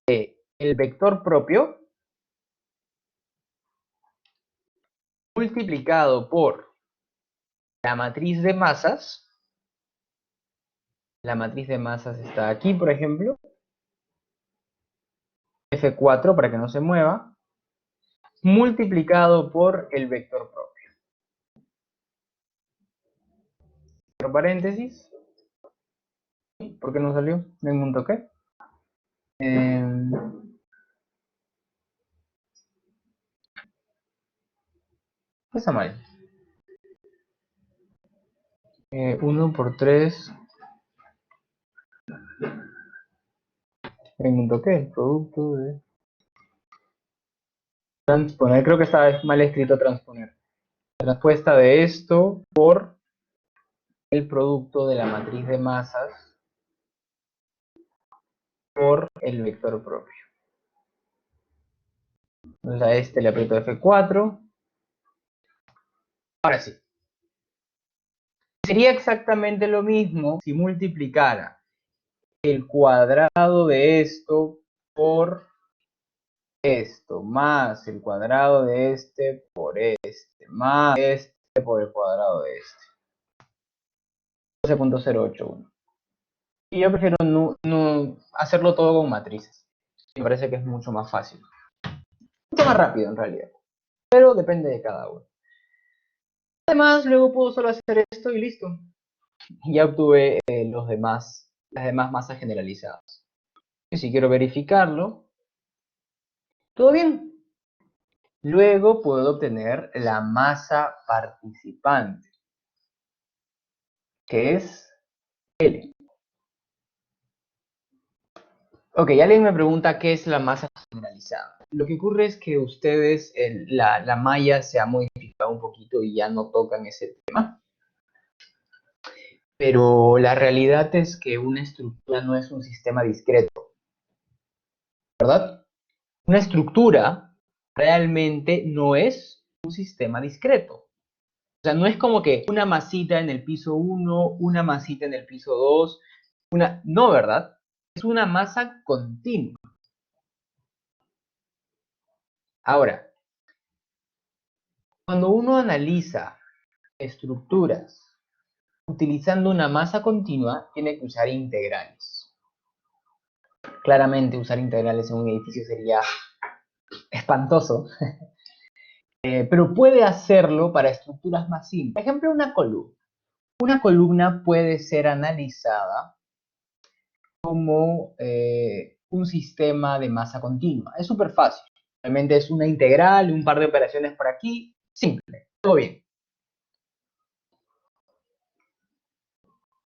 de el vector propio multiplicado por la matriz de masas. La matriz de masas está aquí, por ejemplo. F4 para que no se mueva. Multiplicado por el vector propio. Entre paréntesis. ¿Por qué no salió? Denme un toque. Está mal. 1 por 3. En un toque, el producto de transponer. Creo que está mal escrito transponer. La respuesta de esto por el producto de la matriz de masas por el vector propio. Entonces a este le aprieto F4. Ahora sí. Sería exactamente lo mismo si multiplicara el cuadrado de esto por esto, más el cuadrado de este por este, más este por el cuadrado de este. 12.081. Y yo prefiero no hacerlo todo con matrices. Me parece que es mucho más fácil. Mucho más rápido en realidad. Pero depende de cada uno. Además, luego puedo solo hacer esto y listo. Ya obtuve las demás masas generalizadas. Y si quiero verificarlo, todo bien. Luego puedo obtener la masa participante, que es L. Ok, alguien me pregunta qué es la masa generalizada. Lo que ocurre es que ustedes, la malla se ha modificado un poquito y ya no tocan ese tema. Pero la realidad es que una estructura no es un sistema discreto, ¿verdad? Una estructura realmente no es un sistema discreto. O sea, no es como que una masita en el piso 1, una masita en el piso 2, No, ¿verdad? Es una masa continua. Ahora, cuando uno analiza estructuras utilizando una masa continua, tiene que usar integrales. Claramente usar integrales en un edificio sería espantoso, pero puede hacerlo para estructuras más simples. Por ejemplo, una columna. Una columna puede ser analizada como un sistema de masa continua. Es súper fácil. Realmente es una integral, un par de operaciones por aquí. Simple, todo bien.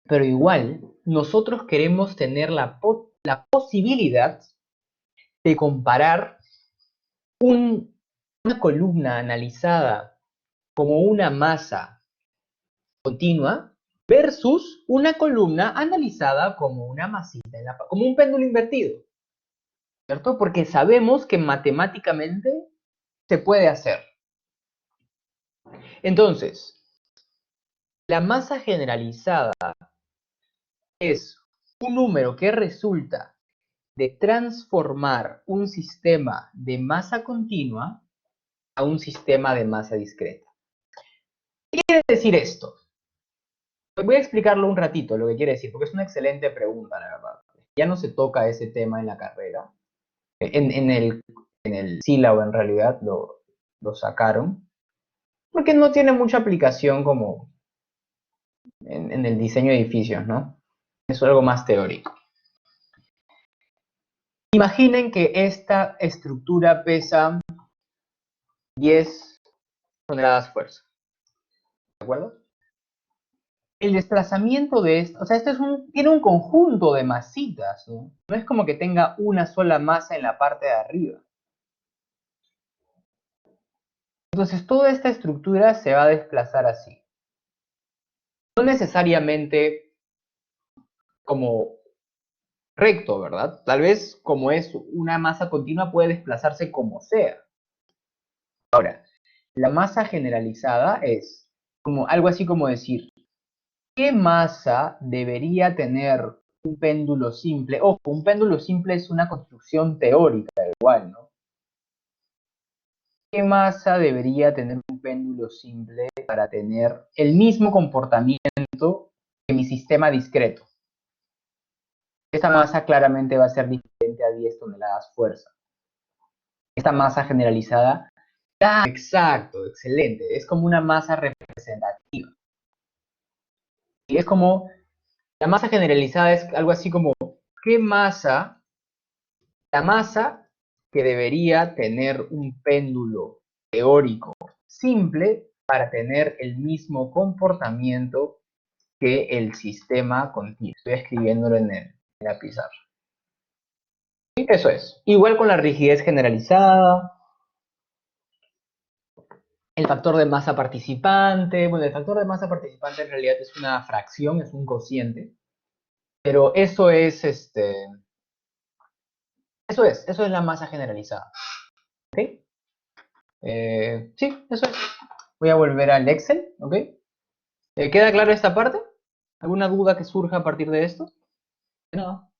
Pero igual, nosotros queremos tener la posibilidad de comparar una columna analizada como una masa continua versus una columna analizada como una masita, como un péndulo invertido, ¿cierto? Porque sabemos que matemáticamente se puede hacer. Entonces, la masa generalizada es un número que resulta de transformar un sistema de masa continua a un sistema de masa discreta. ¿Qué quiere decir esto? Voy a explicarlo un ratito, lo que quiere decir, porque es una excelente pregunta, la verdad. Ya no se toca ese tema en la carrera. En el sílabo, en realidad, lo sacaron, porque no tiene mucha aplicación como en el diseño de edificios, ¿no? Es algo más teórico. Imaginen que esta estructura pesa 10 toneladas fuerza, ¿de acuerdo? El desplazamiento de esto, o sea, tiene un conjunto de masitas, ¿no? No es como que tenga una sola masa en la parte de arriba. Entonces, toda esta estructura se va a desplazar así. No necesariamente como recto, ¿verdad? Tal vez como es una masa continua puede desplazarse como sea. Ahora, la masa generalizada es como algo así como decir, ¿qué masa debería tener un péndulo simple? Ojo, un péndulo simple es una construcción teórica igual, ¿no? ¿Qué masa debería tener un péndulo simple para tener el mismo comportamiento que mi sistema discreto? Esta masa claramente va a ser diferente a 10 toneladas fuerza. Esta masa generalizada, exacto, excelente, es como una masa representativa. Y es como, la masa generalizada es algo así como, ¿qué masa? La masa que debería tener un péndulo teórico simple para tener el mismo comportamiento que el sistema continuo. Estoy escribiéndolo en la pizarra. ¿Sí? Eso es. Igual con la rigidez generalizada, el factor de masa participante. Bueno, el factor de masa participante en realidad es una fracción, es un cociente. Pero eso es eso es la masa generalizada. ¿Ok? Sí, eso es. Voy a volver al Excel, ¿ok? ¿Queda claro esta parte? ¿Alguna duda que surja a partir de esto? No.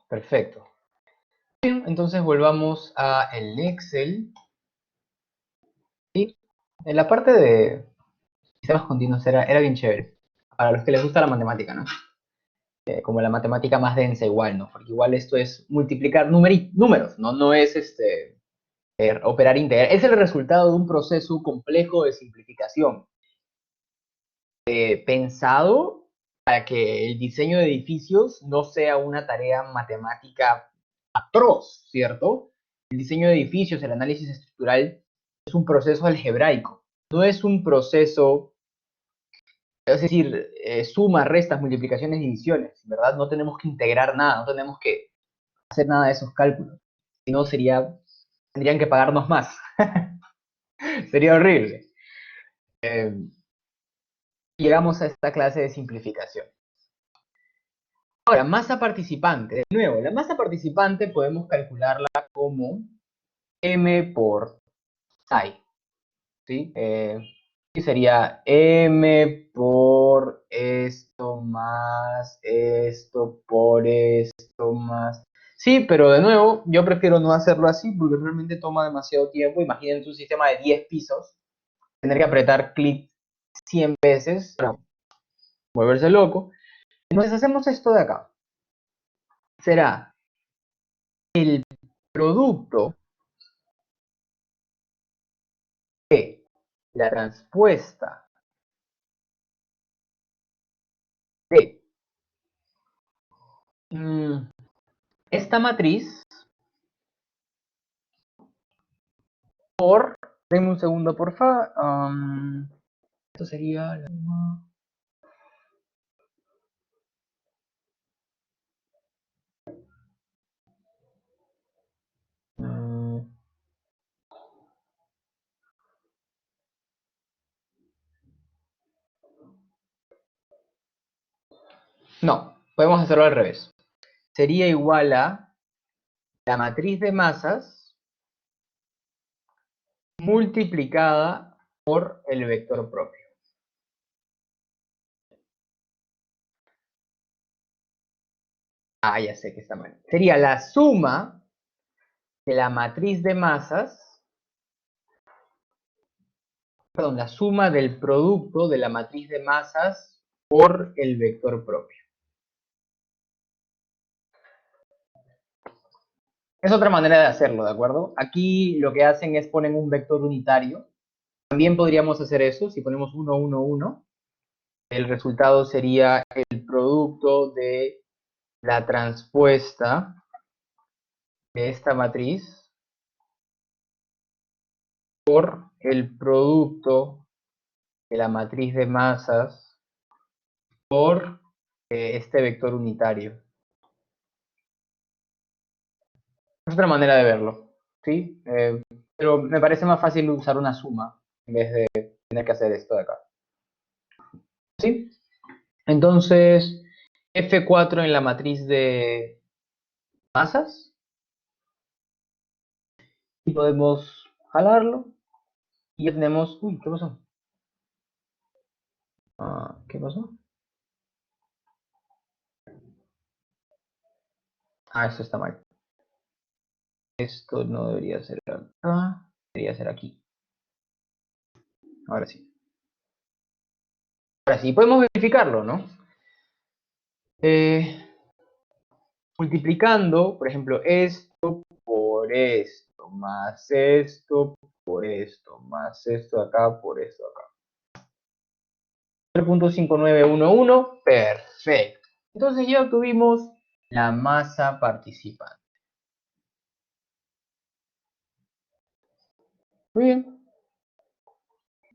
Perfecto. Bien, entonces volvamos a el Excel. ¿Sí? En la parte de sistemas continuos era bien chévere. Para los que les gusta la matemática, ¿no? Como la matemática más densa igual, ¿no? Porque igual esto es multiplicar números, ¿no? No es operar integral. Es el resultado de un proceso complejo de simplificación. Pensado para que el diseño de edificios no sea una tarea matemática atroz, ¿cierto? El diseño de edificios, el análisis estructural, es un proceso algebraico, no es un proceso, es decir, sumas, restas, multiplicaciones, divisiones, ¿verdad? No tenemos que integrar nada, no tenemos que hacer nada de esos cálculos, si no tendrían que pagarnos más, sería horrible. Llegamos a esta clase de simplificación. Ahora, masa participante. De nuevo, la masa participante podemos calcularla como m por psi. ¿Sí? Y sería m por esto más esto por esto más. Sí, pero de nuevo, yo prefiero no hacerlo así porque realmente toma demasiado tiempo. Imaginen un sistema de 10 pisos, tener que apretar clic 100 veces para volverse loco. Entonces hacemos esto de acá. Será el producto de la transpuesta de esta matriz por, denme un segundo por favor, esto sería la suma. No, podemos hacerlo al revés. Sería igual a la matriz de masas multiplicada por el vector propio. Ah, ya sé que está mal. Sería la suma de la matriz de masas, perdón, la suma del producto de la matriz de masas por el vector propio. Es otra manera de hacerlo, ¿de acuerdo? Aquí lo que hacen es ponen un vector unitario. También podríamos hacer eso, si ponemos 1, 1, 1. El resultado sería el producto de la transpuesta de esta matriz por el producto de la matriz de masas por este vector unitario. Es otra manera de verlo, ¿sí? Pero me parece más fácil usar una suma en vez de tener que hacer esto de acá. ¿Sí? Entonces, F4 en la matriz de masas. Y podemos jalarlo. Y ya tenemos... Uy, ¿qué pasó? ¿Qué pasó? Esto está mal. Esto no debería ser acá. Debería ser aquí. Ahora sí. Ahora sí, podemos verificarlo, ¿no? Multiplicando, por ejemplo, esto por esto, más esto por esto, más esto acá por esto acá. 0.5911, perfecto. Entonces ya obtuvimos la masa participante. Muy bien.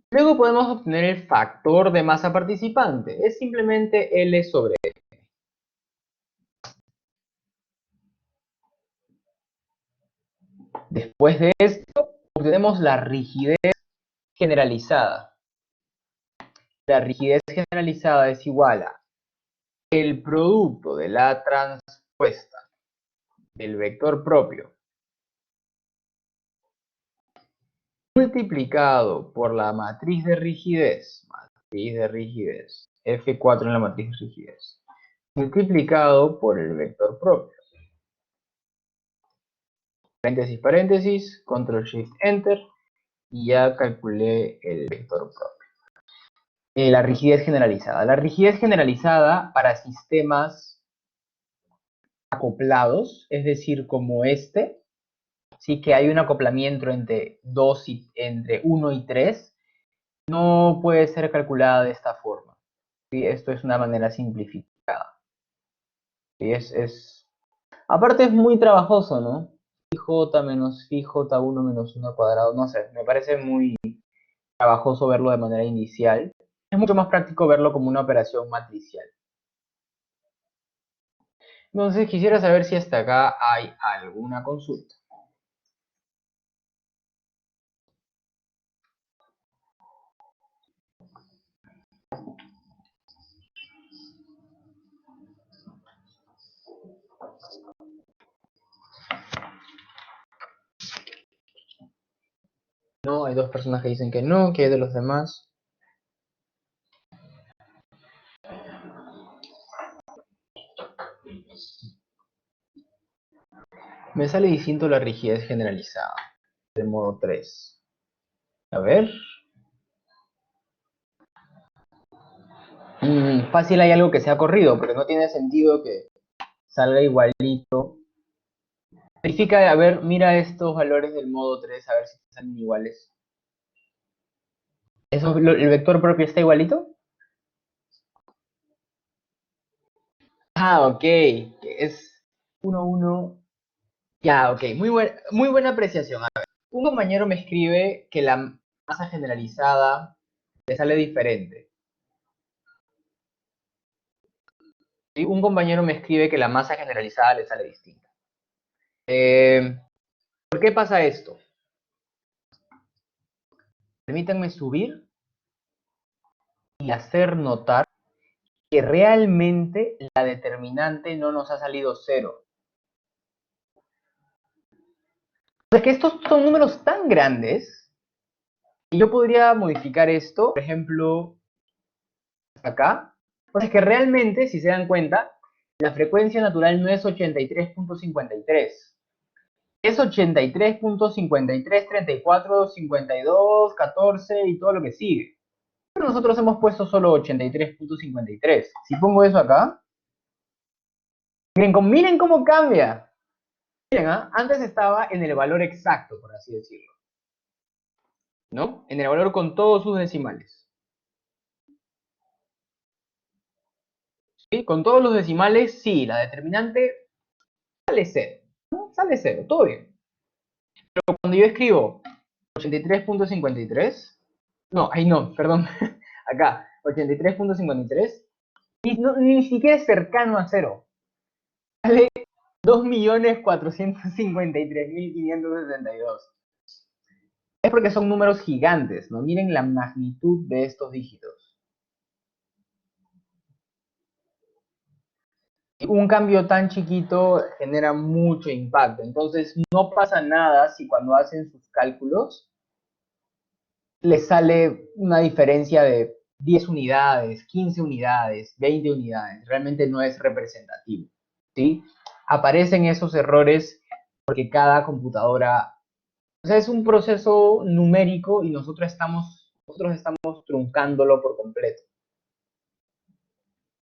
Luego podemos obtener el factor de masa participante. Es simplemente L sobre N. Después de esto, obtenemos la rigidez generalizada. La rigidez generalizada es igual a el producto de la transpuesta del vector propio multiplicado por la matriz de rigidez, F4 en la matriz de rigidez, multiplicado por el vector propio. Paréntesis, paréntesis, control shift enter, y ya calculé el vector propio. La rigidez generalizada. La rigidez generalizada para sistemas acoplados, es decir, como este, sí que hay un acoplamiento entre 1 y 3, no puede ser calculada de esta forma. ¿Sí? Esto es una manera simplificada. ¿Sí? Aparte es muy trabajoso, ¿no? J menos phi J1 menos 1 al cuadrado, no sé, me parece muy trabajoso verlo de manera inicial. Es mucho más práctico verlo como una operación matricial. Entonces quisiera saber si hasta acá hay alguna consulta. No, hay dos personas que dicen que no, que hay de los demás. Me sale distinto la rigidez generalizada, de modo 3. A ver. Fácil hay algo que se ha corrido, porque no tiene sentido que salga igualito. Verifica, a ver, mira estos valores del modo 3, a ver si salen iguales. ¿El vector propio está igualito? Ah, ok. Es 1, 1. Ya, ok. Muy buena apreciación. A ver, un compañero me escribe que la masa generalizada le sale diferente. ¿Sí? Un compañero me escribe que la masa generalizada le sale distinta. ¿Por qué pasa esto? Permítanme subir y hacer notar que realmente la determinante no nos ha salido 0. O sea, que estos son números tan grandes que yo podría modificar esto, por ejemplo, acá. O sea, es que realmente, si se dan cuenta, la frecuencia natural no es 83.53. Es 83.53, 34, 52, 14 y todo lo que sigue. Pero nosotros hemos puesto solo 83.53. Si pongo eso acá, miren cómo cambia. Miren, antes estaba en el valor exacto, por así decirlo, ¿no? En el valor con todos sus decimales. ¿Sí? Con todos los decimales, sí, la determinante sale 0, ¿no? Sale 0, todo bien. Pero cuando yo escribo 83.53, no, ahí no, perdón, acá, 83.53, ni siquiera es cercano a 0. Sale 2.453.562. Es porque son números gigantes, ¿no? Miren la magnitud de estos dígitos. Un cambio tan chiquito genera mucho impacto. Entonces, no pasa nada si cuando hacen sus cálculos les sale una diferencia de 10 unidades, 15 unidades, 20 unidades. Realmente no es representativo, ¿sí? Aparecen esos errores porque cada computadora, o sea, es un proceso numérico y nosotros estamos truncándolo por completo.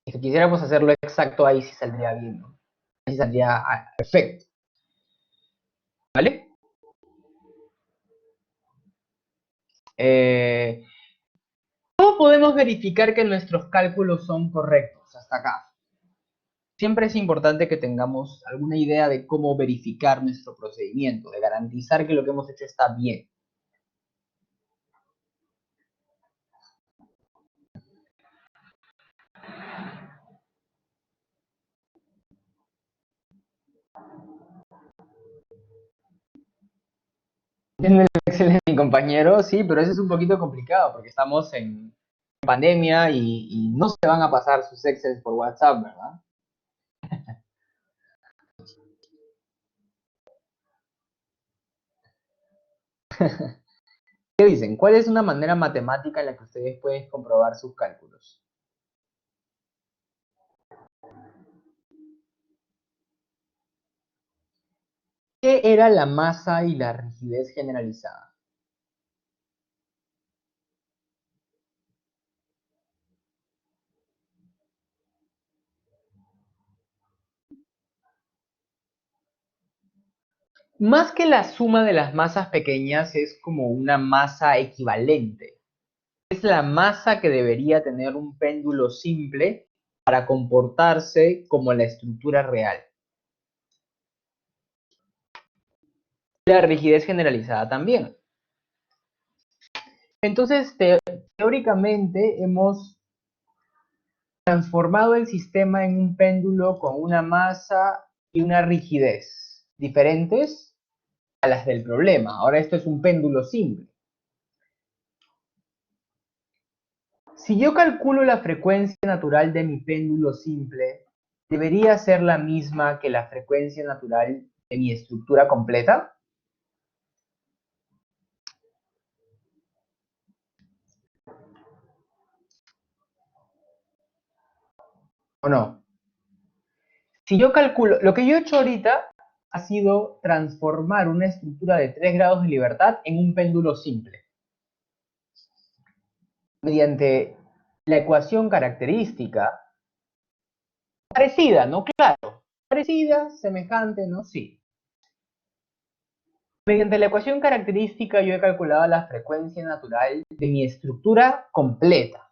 Y si quisiéramos hacerlo exacto, ahí sí saldría bien, ¿no? Ahí saldría perfecto. ¿Vale? ¿Cómo podemos verificar que nuestros cálculos son correctos hasta acá? Siempre es importante que tengamos alguna idea de cómo verificar nuestro procedimiento, de garantizar que lo que hemos hecho está bien. En el Excel de mi compañero, sí, pero eso es un poquito complicado porque estamos en pandemia y no se van a pasar sus Excel por WhatsApp, ¿verdad? ¿Qué dicen? ¿Cuál es una manera matemática en la que ustedes pueden comprobar sus cálculos? ¿Qué era la masa y la rigidez generalizada? Más que la suma de las masas pequeñas, es como una masa equivalente. Es la masa que debería tener un péndulo simple para comportarse como la estructura real. La rigidez generalizada también. Entonces, teóricamente hemos transformado el sistema en un péndulo con una masa y una rigidez diferentes a las del problema. Ahora esto es un péndulo simple. Si yo calculo la frecuencia natural de mi péndulo simple, ¿debería ser la misma que la frecuencia natural de mi estructura completa? ¿O no? Si yo calculo, lo que yo he hecho ahorita ha sido transformar una estructura de 3 grados de libertad en un péndulo simple. Mediante la ecuación característica, parecida, ¿no? Claro, parecida, semejante, ¿no? Sí. Mediante la ecuación característica yo he calculado la frecuencia natural de mi estructura completa.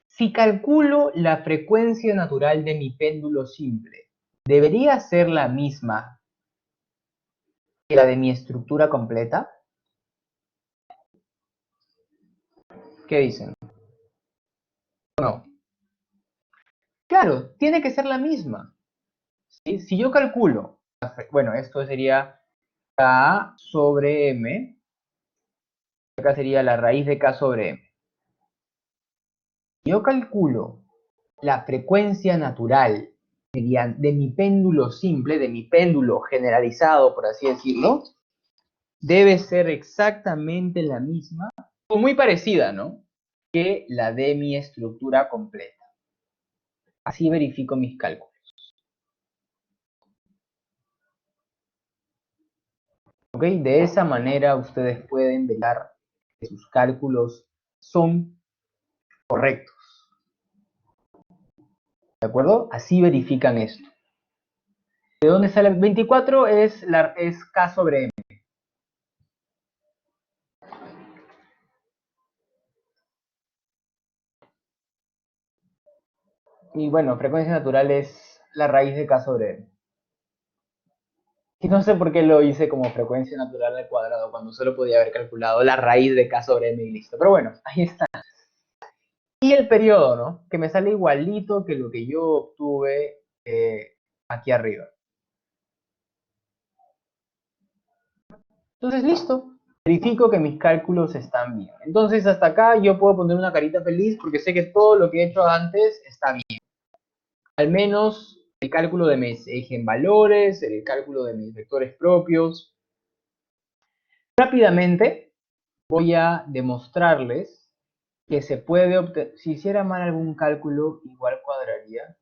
Si calculo la frecuencia natural de mi péndulo simple, ¿debería ser la misma que la de mi estructura completa? ¿Qué dicen? No. Claro, tiene que ser la misma. ¿Sí? Si yo calculo, bueno, esto sería K sobre M, acá sería la raíz de K sobre M. Yo calculo la frecuencia natural de mi péndulo simple, de mi péndulo generalizado, por así decirlo, debe ser exactamente la misma, o muy parecida, ¿no? Que la de mi estructura completa. Así verifico mis cálculos. ¿Ok? De esa manera ustedes pueden ver que sus cálculos son correctos. ¿De acuerdo? Así verifican esto. ¿De dónde sale? 24 es K sobre M. Y bueno, frecuencia natural es la raíz de K sobre M. Y no sé por qué lo hice como frecuencia natural al cuadrado, cuando solo podía haber calculado la raíz de K sobre M y listo. Pero bueno, ahí está. Y el periodo, ¿no? Que me sale igualito que lo que yo obtuve aquí arriba. Entonces, listo. Verifico que mis cálculos están bien. Entonces, hasta acá yo puedo poner una carita feliz porque sé que todo lo que he hecho antes está bien. Al menos el cálculo de mis eigenvalores, el cálculo de mis vectores propios. Rápidamente voy a demostrarles que se puede obtener. Si hiciera mal algún cálculo, igual cuadraría.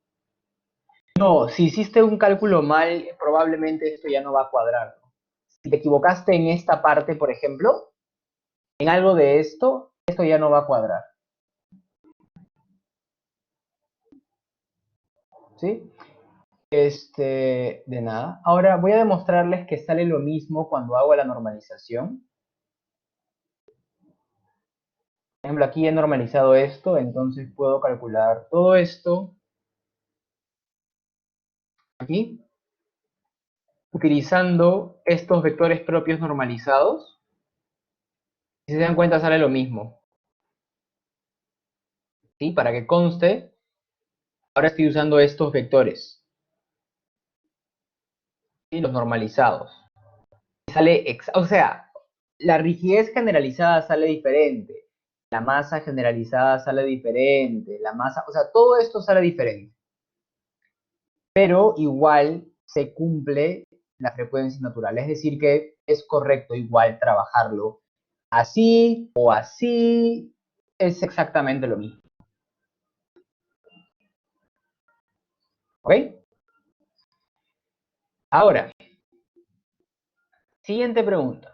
No, si hiciste un cálculo mal, probablemente esto ya no va a cuadrar. Si te equivocaste en esta parte, por ejemplo, en algo de esto ya no va a cuadrar. ¿Sí? De nada. Ahora voy a demostrarles que sale lo mismo cuando hago la normalización. Por ejemplo, aquí he normalizado esto, entonces puedo calcular todo esto aquí, utilizando estos vectores propios normalizados. Si se dan cuenta, sale lo mismo. ¿Sí? Para que conste, ahora estoy usando estos vectores. ¿Sí? Los normalizados. O sea, la rigidez generalizada sale diferente. La masa generalizada sale diferente. La masa, o sea, todo esto sale diferente. Pero igual se cumple la frecuencia natural. Es decir, que es correcto igual trabajarlo así o así. Es exactamente lo mismo. ¿Ok? Ahora, siguiente pregunta.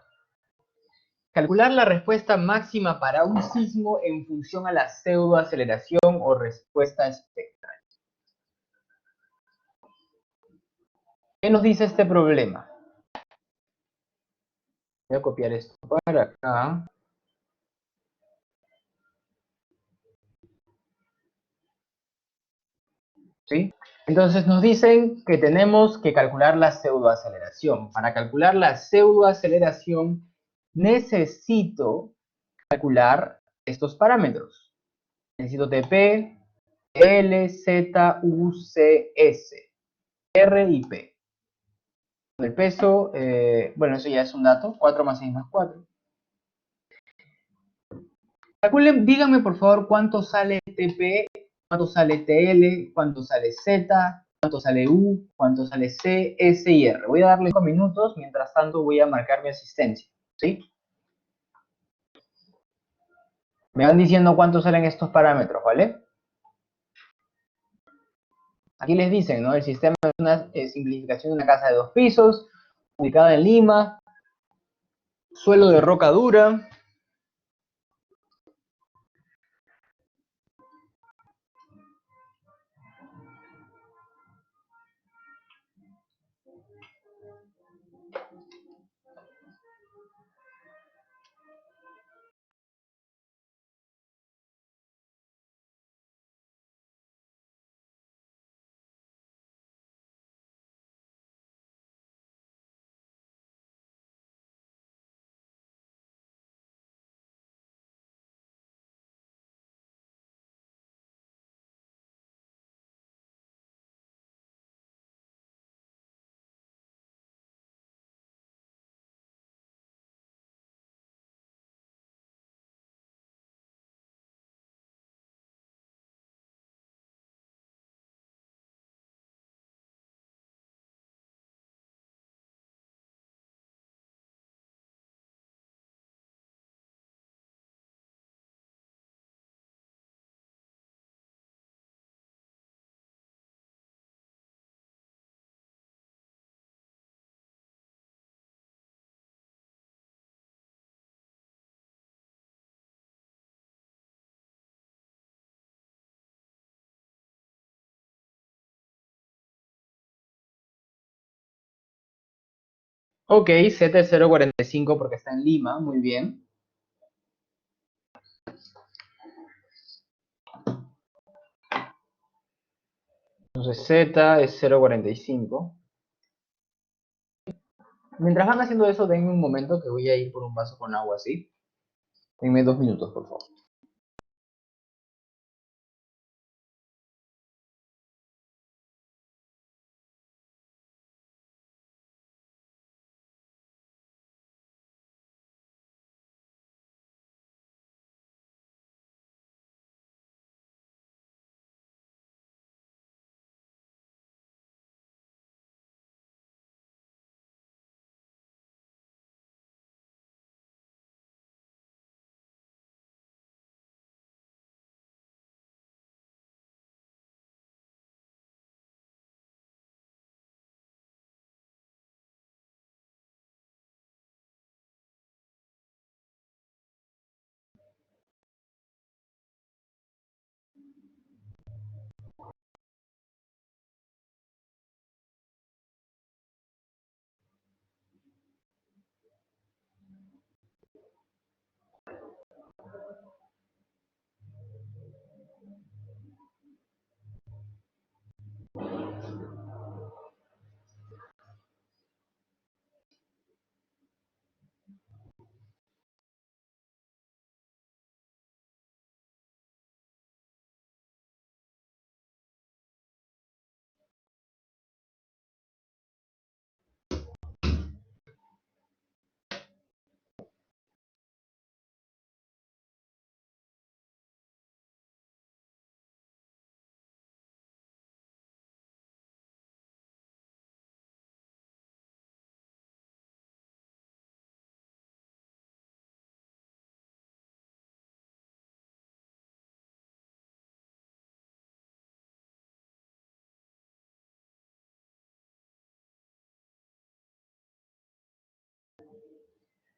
Calcular la respuesta máxima para un sismo en función a la pseudoaceleración o respuesta espectral. ¿Qué nos dice este problema? Voy a copiar esto para acá. ¿Sí? Entonces nos dicen que tenemos que calcular la pseudoaceleración. Para calcular la pseudoaceleración necesito calcular estos parámetros. Necesito TP, L, Z, U, C, S, R y P. El peso, bueno, eso ya es un dato, 4 más 6 más 4. Calculen, díganme por favor cuánto sale TP, cuánto sale TL, cuánto sale Z, cuánto sale U, cuánto sale C, S y R. Voy a darle 5 minutos, mientras tanto voy a marcar mi asistencia, ¿sí? Me van diciendo cuánto salen estos parámetros, ¿vale? Aquí les dicen, ¿no? El sistema es una simplificación de una casa de 2 pisos, ubicada en Lima, suelo de roca dura. Ok, Z es 0,45 porque está en Lima, muy bien. Entonces Z es 0,45. Mientras van haciendo eso, denme un momento que voy a ir por un vaso con agua, ¿sí? Denme 2 minutos, por favor.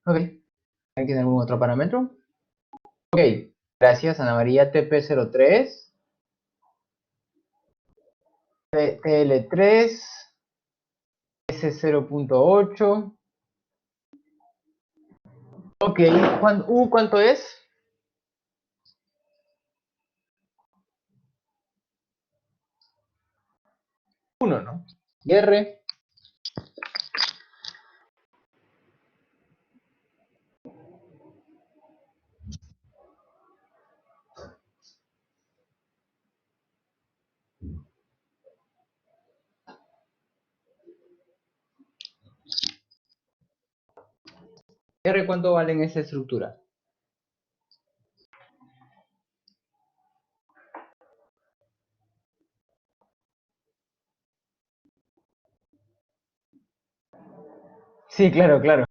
Ok, ¿hay que algún otro parámetro? Ok, gracias Ana María TP03, TL3, S0.8. Ok, ¿cuánto es? 1, ¿no? Y R, R, ¿cuánto vale en esa estructura? Sí, claro, claro.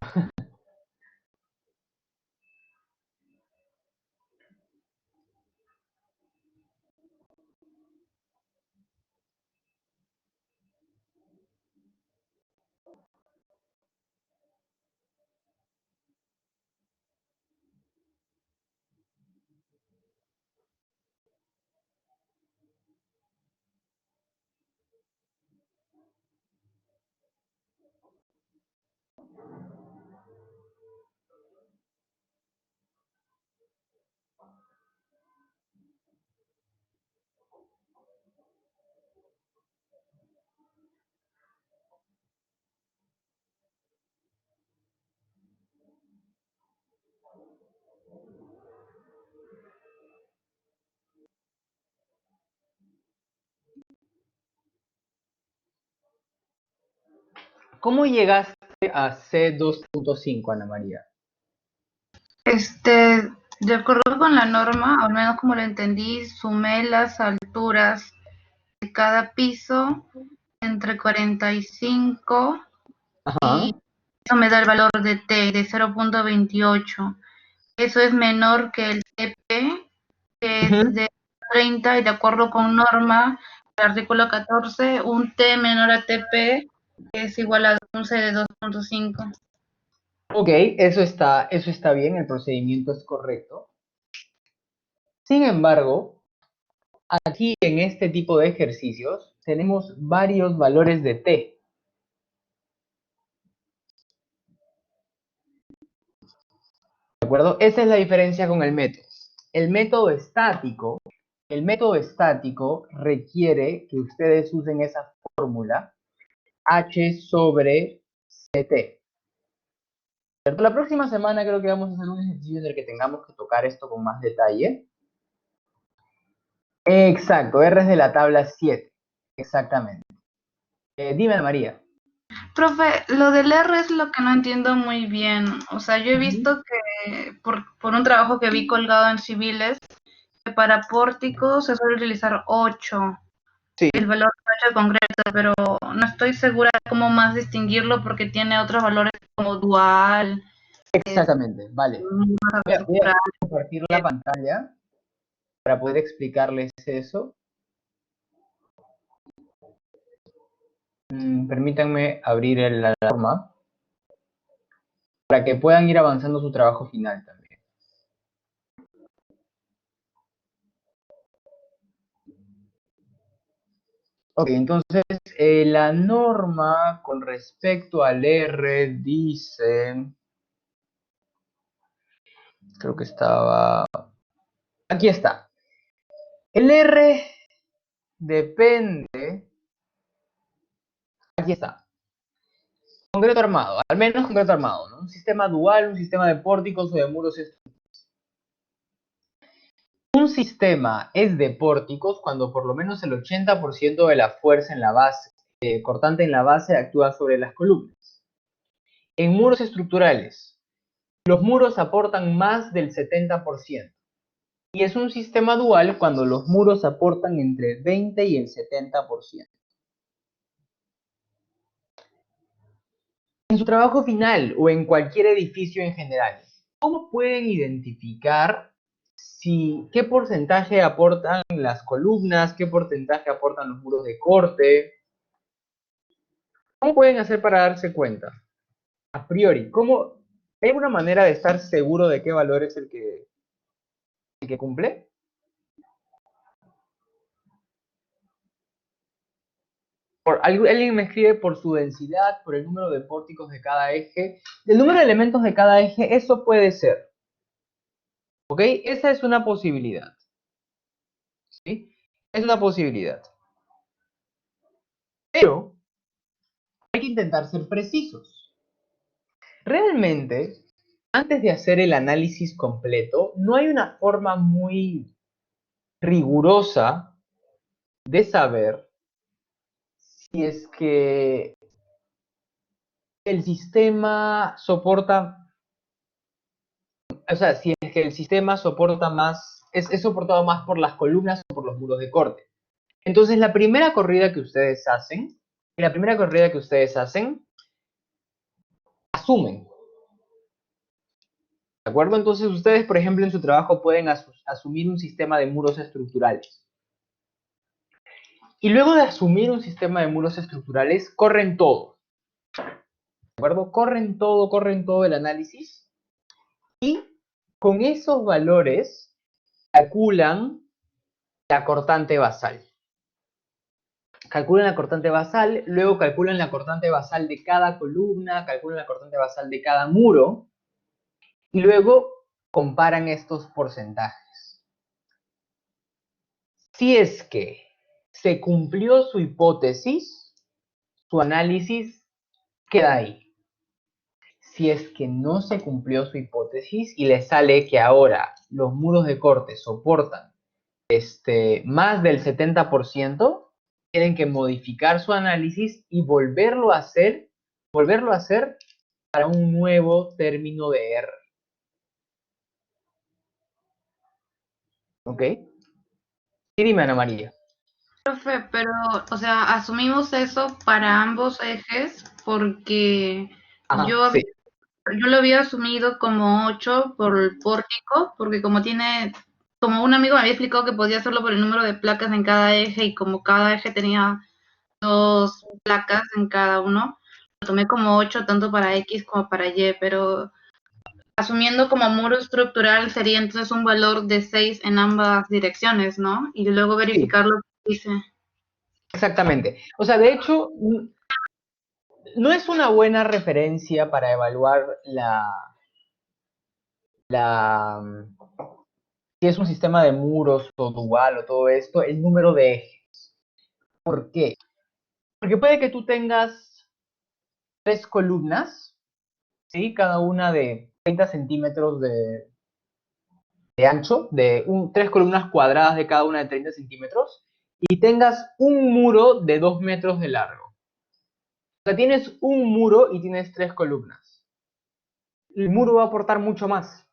¿Cómo llegaste a C2.5, Ana María? De acuerdo con la norma, al menos como lo entendí, sumé las alturas de cada piso entre 45 Ajá. y eso me da el valor de T de 0.28. Eso es menor que el TP, que es Ujú. de 30 y de acuerdo con norma, el artículo 14, un T menor a TP es igual a un C de 2.5. Ok, eso está bien, el procedimiento es correcto. Sin embargo, aquí en este tipo de ejercicios tenemos varios valores de T. ¿De acuerdo? Esa es la diferencia con el método. El método estático, el método estático requiere que ustedes usen esa fórmula H sobre CT. ¿Cierto? La próxima semana creo que vamos a hacer un ejercicio en el que tengamos que tocar esto con más detalle. Exacto, R es de la tabla 7. Exactamente. Dime, Ana María. Profe, lo del R es lo que no entiendo muy bien. O sea, yo he Ujú. visto que por un trabajo que vi colgado en civiles, que para pórticos se suele utilizar 8, Sí, el valor de 8 concreto, pero no estoy segura de cómo más distinguirlo porque tiene otros valores como dual, exactamente. Vale. Voy a estructural. compartir la pantalla para poder explicarles eso. Permítanme abrir la norma para que puedan ir avanzando su trabajo final también. Ok, entonces la norma con respecto al R dice, creo que estaba, aquí está. El R depende, aquí está, concreto armado, al menos concreto armado, ¿no? Un sistema dual, un sistema de pórticos o de muros. Un sistema es de pórticos cuando por lo menos el 80% de la fuerza en la base, cortante en la base actúa sobre las columnas. En muros estructurales, los muros aportan más del 70%. Y es un sistema dual cuando los muros aportan entre el 20 y el 70%. En su trabajo final o en cualquier edificio en general, ¿cómo pueden identificar qué porcentaje aportan las columnas, qué porcentaje aportan los muros de corte? ¿Cómo pueden hacer para darse cuenta? A priori, ¿hay alguna manera de estar seguro de qué valor es el que cumple? Alguien me escribe por su densidad, por el número de pórticos de cada eje, el número de elementos de cada eje, eso puede ser. ¿Ok? Esa es una posibilidad. ¿Sí? Es una posibilidad. Pero hay que intentar ser precisos. Realmente, antes de hacer el análisis completo, no hay una forma muy rigurosa de saber si es que el sistema soporta, o sea, si es que el sistema soporta más, es soportado más por las columnas o por los muros de corte. Entonces, la primera corrida que ustedes hacen, asumen, ¿de acuerdo? Entonces, ustedes, por ejemplo, en su trabajo pueden asumir un sistema de muros estructurales. Y luego de asumir un sistema de muros estructurales, corren todo, ¿de acuerdo? Corren todo el análisis y con esos valores calculan la cortante basal. Calculan la cortante basal, luego calculan la cortante basal de cada columna, calculan la cortante basal de cada muro y luego comparan estos porcentajes. Si es que se cumplió su hipótesis, su análisis queda ahí. Si es que no se cumplió su hipótesis y le sale que ahora los muros de corte soportan más del 70%, tienen que modificar su análisis y volverlo a hacer volverlo a hacer para un nuevo término de R. ¿Ok? Y dime, Ana María. Profe, pero, o sea, asumimos eso para ambos ejes porque Ajá, yo, sí. yo lo había asumido como 8 por el pórtico, porque como un amigo me había explicado que podía hacerlo por el número de placas en cada eje y como cada eje tenía 2 placas en cada uno, lo tomé como 8 tanto para X como para Y, pero asumiendo como muro estructural sería entonces un valor de 6 en ambas direcciones, ¿no? Y luego Sí, verificar lo que dice. exactamente. O sea, de hecho, no es una buena referencia para evaluar si es un sistema de muros o dual o todo esto, el número de ejes. ¿Por qué? Porque puede que tú tengas 3 columnas, ¿sí? Cada una de 30 centímetros de ancho, 3 columnas cuadradas de cada una de 30 centímetros, y tengas un muro de 2 metros de largo. O sea, tienes un muro y tienes 3 columnas. El muro va a aportar mucho más.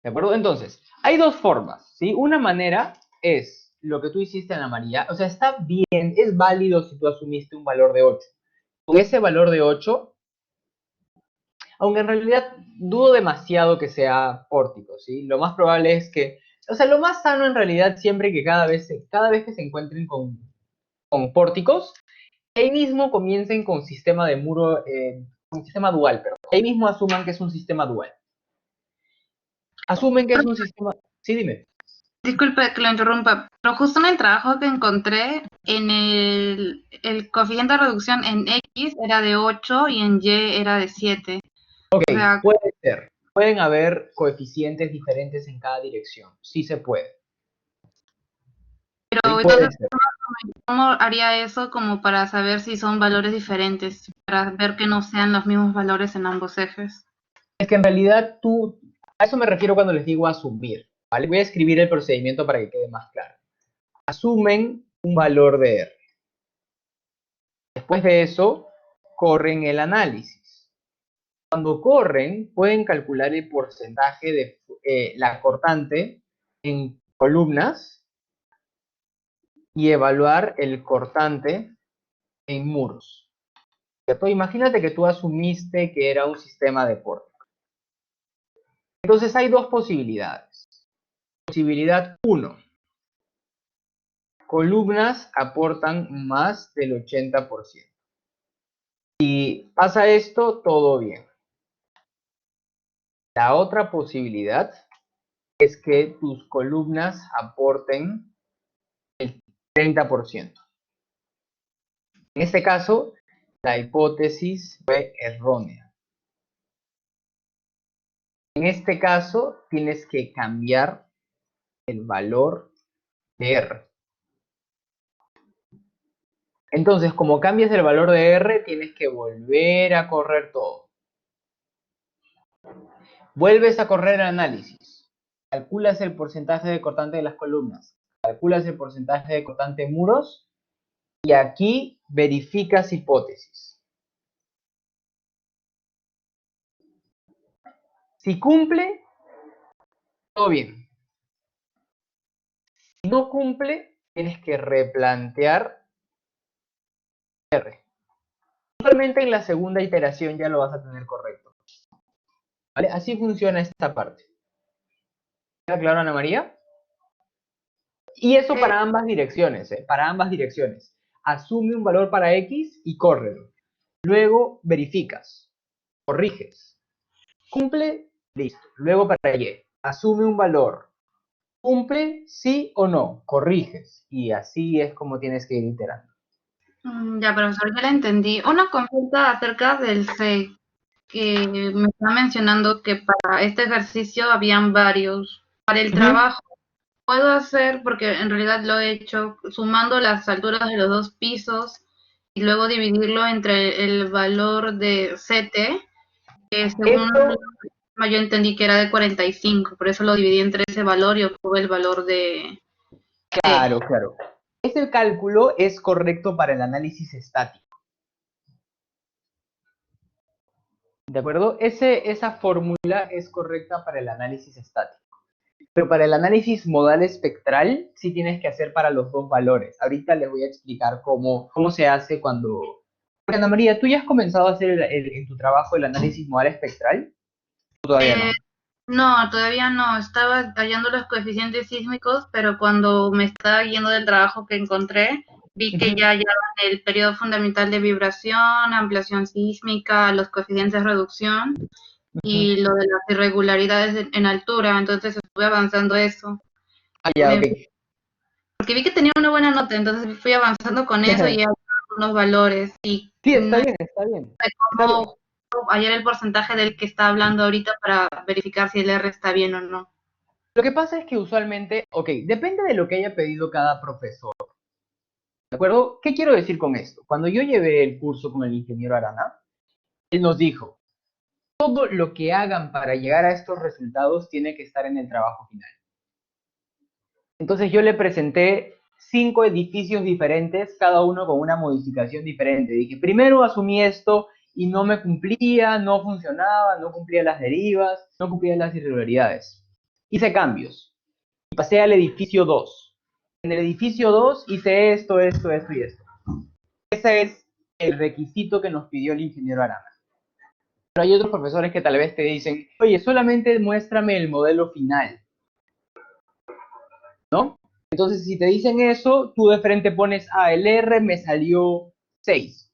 ¿De acuerdo? Entonces, hay dos formas, ¿sí? Una manera es lo que tú hiciste, Ana María. O sea, está bien, es válido si tú asumiste un valor de 8. Con ese valor de 8, aunque en realidad dudo demasiado que sea pórtico, ¿sí? Lo más probable es que, o sea, lo más sano en realidad siempre que cada vez que se encuentren con pórticos, ahí mismo comiencen con sistema de muro, con sistema dual, pero ahí mismo asuman que es un sistema dual. Asumen que es un sistema... Sí, dime. Disculpe que lo interrumpa, pero justo en el trabajo que encontré, el coeficiente de reducción en X era de 8 y en Y era de 7. Ok, O sea, puede ser. Pueden haber coeficientes diferentes en cada dirección. Sí se puede. Sí, pero puede entonces, ser. ¿cómo haría eso como para saber si son valores diferentes? Para ver que no sean los mismos valores en ambos ejes. Es que en realidad a eso me refiero cuando les digo asumir, ¿vale? Voy a escribir el procedimiento para que quede más claro. Asumen un valor de R. Después de eso, corren el análisis. Cuando corren, pueden calcular el porcentaje de la cortante en columnas y evaluar el cortante en muros. ¿Cierto? Imagínate que tú asumiste que era un sistema de pórtico. Entonces hay dos posibilidades. Posibilidad 1. Columnas aportan más del 80%. Si pasa esto, todo bien. La otra posibilidad es que tus columnas aporten el 30%. En este caso, la hipótesis fue errónea. En este caso, tienes que cambiar el valor de R. Entonces, como cambias el valor de R, tienes que volver a correr todo. Vuelves a correr el análisis. Calculas el porcentaje de cortante de las columnas. Calculas el porcentaje de cortante en muros. Y aquí verificas hipótesis. Si cumple, todo bien. Si no cumple, tienes que replantear R. Usualmente en la segunda iteración ya lo vas a tener correcto. ¿Vale? Así funciona esta parte. ¿Queda claro, Ana María? Y eso para ambas direcciones, para ambas direcciones. Asume un valor para X y córrelo. Luego verificas, corriges. Cumple, listo. Luego para Y. Asume un valor. Cumple, sí o no. Corriges. Y así es como tienes que ir iterando. Ya, profesor, ya la entendí. Una consulta acerca del C, que me está mencionando que para este ejercicio habían varios. Para el trabajo puedo hacer, porque en realidad lo he hecho, sumando las alturas de los dos pisos y luego dividirlo entre el valor de CT, que según Esto, yo entendí que era de 45, por eso lo dividí entre ese valor y obtuve el valor de T. claro. Este cálculo es correcto para el análisis estático. ¿De acuerdo? Esa fórmula es correcta para el análisis estático. Pero para el análisis modal espectral, sí tienes que hacer para los dos valores. Ahorita les voy a explicar cómo se hace cuando... Porque, Ana María, ¿tú ya has comenzado a hacer en tu trabajo el análisis modal espectral? ¿O todavía no? No, todavía no. Estaba hallando los coeficientes sísmicos, pero cuando me estaba yendo del trabajo que encontré, vi que ya hallaban el periodo fundamental de vibración, ampliación sísmica, los coeficientes de reducción y lo de las irregularidades en altura. Entonces estuve avanzando eso. Ah, ya, ok. Porque vi que tenía una buena nota, entonces fui avanzando con eso y ya unos valores. Y Sí, no está bien, está bien. sé Está bien. cómo hallar el porcentaje del que está hablando ahorita para verificar si el R está bien o no. Lo que pasa es que usualmente, ok, depende de lo que haya pedido cada profesor. ¿De acuerdo? ¿Qué quiero decir con esto? Cuando yo llevé el curso con el ingeniero Arana, él nos dijo, todo lo que hagan para llegar a estos resultados tiene que estar en el trabajo final. Entonces yo le presenté 5 edificios diferentes, cada uno con una modificación diferente. Dije, primero asumí esto y no me cumplía, no funcionaba, no cumplía las derivas, no cumplía las irregularidades. Hice cambios y pasé al edificio 2. En el edificio 2 hice esto y esto. Ese es el requisito que nos pidió el ingeniero Arana. Pero hay otros profesores que tal vez te dicen, oye, solamente muéstrame el modelo final, ¿no? Entonces, si te dicen eso, tú de frente pones, el R me salió 6.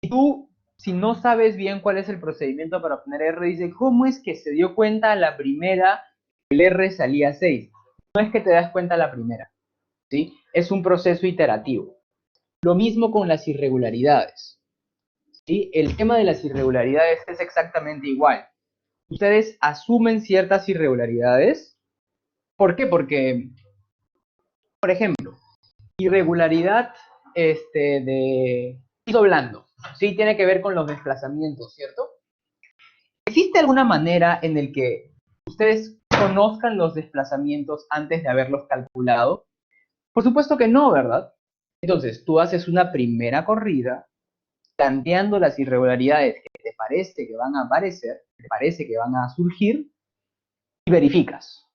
Y tú, si no sabes bien cuál es el procedimiento para obtener R, dices, ¿cómo es que se dio cuenta a la primera que el R salía 6? No es que te das cuenta a la primera, ¿sí? Es un proceso iterativo. Lo mismo con las irregularidades, ¿sí? El tema de las irregularidades es exactamente igual. Ustedes asumen ciertas irregularidades. ¿Por qué? Porque, por ejemplo, irregularidad de piso blando, ¿sí? Tiene que ver con los desplazamientos, ¿cierto? ¿Existe alguna manera en el que ustedes conozcan los desplazamientos antes de haberlos calculado? Por supuesto que no, ¿verdad? Entonces, tú haces una primera corrida planteando las irregularidades que te parece que van a aparecer, te parece que van a surgir, y verificas.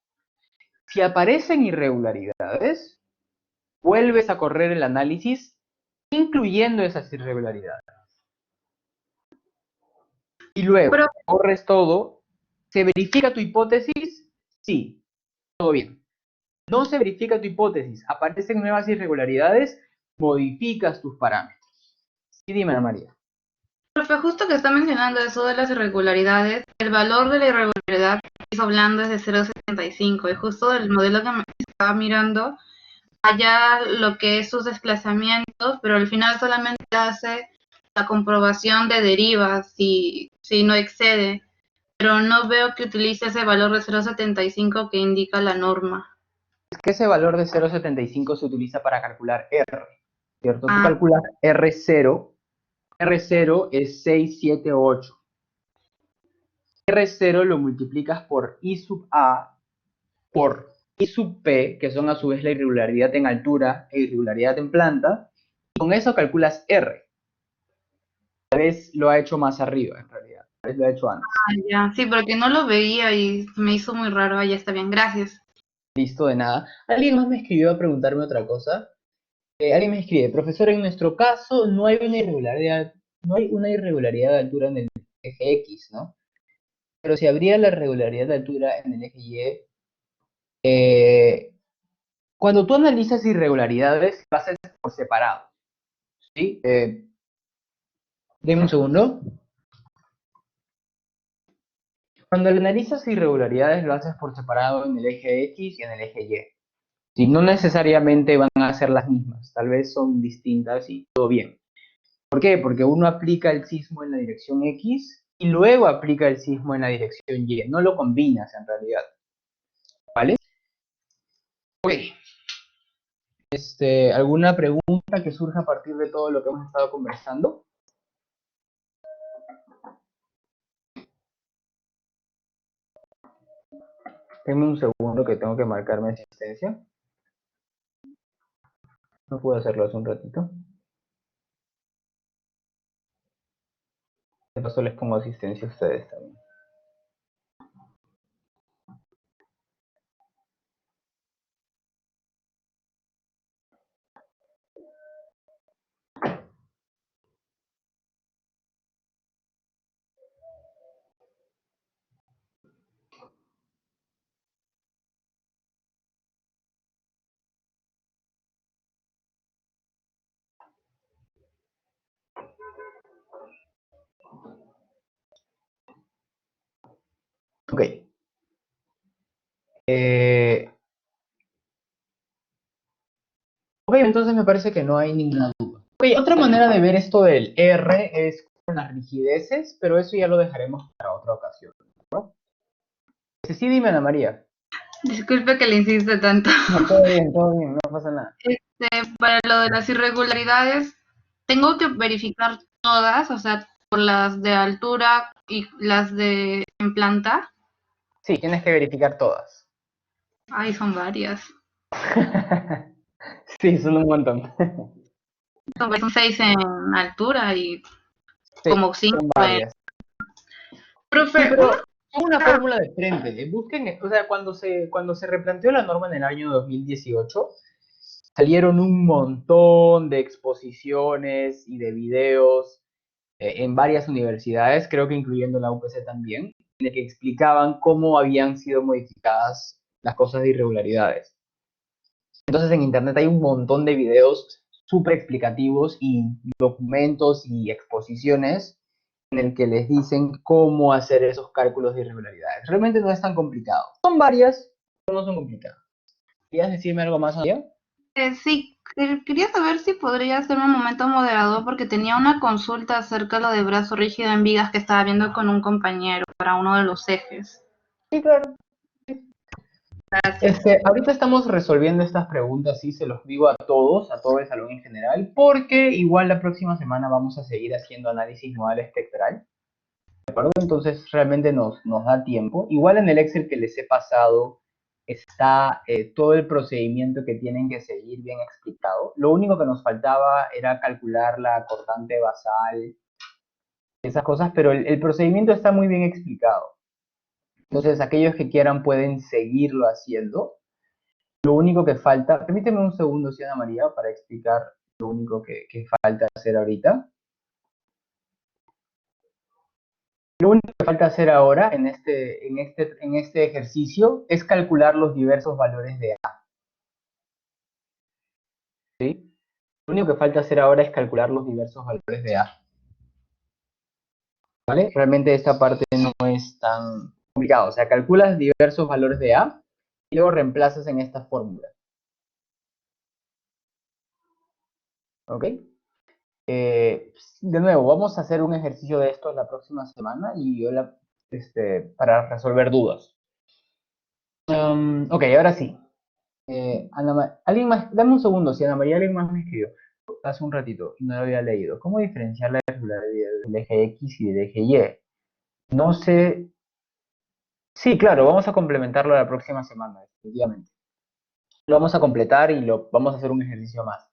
Si aparecen irregularidades, vuelves a correr el análisis incluyendo esas irregularidades. Y luego, Pero, corres todo, ¿se verifica tu hipótesis? Sí, todo bien. No se verifica tu hipótesis, aparecen nuevas irregularidades, modificas tus parámetros. Sí, dime, Ana María. profe, justo que está mencionando eso de las irregularidades, el valor de la irregularidad piso blando es de 0,75 y justo del modelo que me estaba mirando, allá lo que es sus desplazamientos, pero al final solamente hace la comprobación de derivas si no excede, pero no veo que utilice ese valor de 0,75 que indica la norma. Es que ese valor de 0,75 se utiliza para calcular R, ¿cierto? Tú Ah, calculas R0, R0 es 6, 7, 8. R0 lo multiplicas por I sub A por I sub P, que son a su vez la irregularidad en altura e irregularidad en planta, y con eso calculas R. Tal vez lo ha hecho más arriba, en realidad. Tal vez lo ha hecho antes. ya, sí, porque no lo veía y me hizo muy raro. Ah, ya está bien, gracias. Listo, de nada. ¿Alguien más me escribió a preguntarme otra cosa? Alguien me escribe, profesor, en nuestro caso no hay una irregularidad de altura en el eje X, ¿no? Pero si habría la irregularidad de altura en el eje Y, cuando tú analizas irregularidades, lo haces por separado, ¿sí? Deme un segundo. Cuando analizas irregularidades, lo haces por separado en el eje X y en el eje Y. Si no necesariamente van a ser las mismas, tal vez son distintas y todo bien. ¿Por qué? Porque uno aplica el sismo en la dirección X y luego aplica el sismo en la dirección Y. No lo combinas en realidad. ¿Vale? Ok. ¿Alguna pregunta que surja a partir de todo lo que hemos estado conversando? Denme un segundo que tengo que marcar mi asistencia. No pude hacerlo hace un ratito. De paso les pongo asistencia a ustedes también. Ok. Ok, entonces me parece que no hay ninguna duda. Ok, otra manera de ver esto del R es con las rigideces, pero eso ya lo dejaremos para otra ocasión, ¿no? Sí, dime, Ana María. Disculpe que le insiste tanto. No, todo bien, no pasa nada. Para lo de las irregularidades, tengo que verificar todas, o sea, por las de altura y las de en planta. Sí, tienes que verificar todas. Ay, son varias. Sí, son un montón. Son 6 en altura y Sí, como 5 son en... varias. Sí, Profe, pero es una fórmula de frente. Busquen, o sea, cuando se replanteó la norma en el año 2018, salieron un montón de exposiciones y de videos en varias universidades, creo que incluyendo la UPC también, en el que explicaban cómo habían sido modificadas las cosas de irregularidades. Entonces en internet hay un montón de videos súper explicativos y documentos y exposiciones en el que les dicen cómo hacer esos cálculos de irregularidades. Realmente no es tan complicado. Son varias, pero no son complicadas. ¿Querías decirme algo más, María? sí, quería saber si podría hacerme un momento moderador porque tenía una consulta acerca de lo de brazo rígido en vigas que estaba viendo con un compañero para uno de los ejes. Sí, claro. Gracias. Ahorita estamos resolviendo estas preguntas, sí, se los digo a todo el salón en general, porque igual la próxima semana vamos a seguir haciendo análisis nodal espectral, ¿de acuerdo? Entonces realmente nos da tiempo. Igual en el Excel que les he pasado está todo el procedimiento que tienen que seguir bien explicado. Lo único que nos faltaba era calcular la cortante basal, esas cosas, pero el procedimiento está muy bien explicado. Entonces aquellos que quieran pueden seguirlo haciendo. Lo único que falta, permíteme un segundo, Ana María, para explicar lo único que falta hacer ahorita. Lo único que falta hacer ahora en este ejercicio es calcular los diversos valores de A. ¿Sí? Lo único que falta hacer ahora es calcular los diversos valores de A. ¿Vale? Realmente esta parte no es tan complicado. O sea, calculas diversos valores de A y luego reemplazas en esta fórmula. ¿Ok? De nuevo, vamos a hacer un ejercicio de esto la próxima semana y para resolver dudas. Ok, ahora sí. ¿Alguien más? Dame un segundo, si Ana María alguien más me escribió hace un ratito y no lo había leído. ¿Cómo diferenciar la irregularidad del eje X y del eje Y? No sé. Sí, claro, vamos a complementarlo la próxima semana, definitivamente. Lo vamos a completar y lo vamos a hacer un ejercicio más.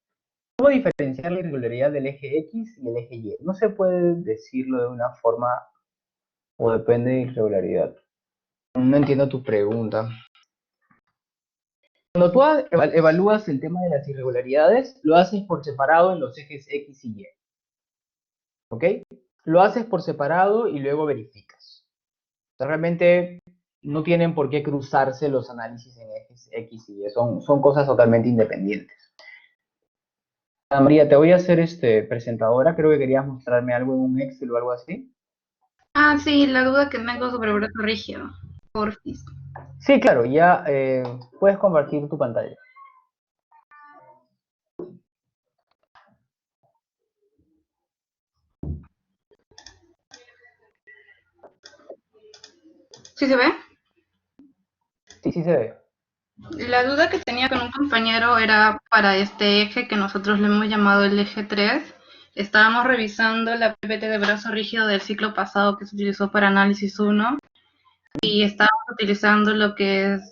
¿Cómo diferenciar la irregularidad del eje X y el eje Y? No se puede decirlo de una forma o depende de irregularidad. No entiendo tu pregunta. Cuando tú evalúas el tema de las irregularidades, lo haces por separado en los ejes X y Y. ¿Ok? Lo haces por separado y luego verificas. O sea, realmente no tienen por qué cruzarse los análisis en ejes X y Y. Son cosas totalmente independientes. Ana María, te voy a hacer presentadora. Creo que querías mostrarme algo en un Excel o algo así. Ah, sí, la duda que tengo sobre brazo rígido. Porfis. Sí, claro, ya puedes compartir tu pantalla. ¿Sí se ve? Sí, sí se ve. La duda que tenía con un compañero era para este eje que nosotros le hemos llamado el eje 3. Estábamos revisando la PPT de brazo rígido del ciclo pasado que se utilizó para análisis 1 y estábamos utilizando lo que es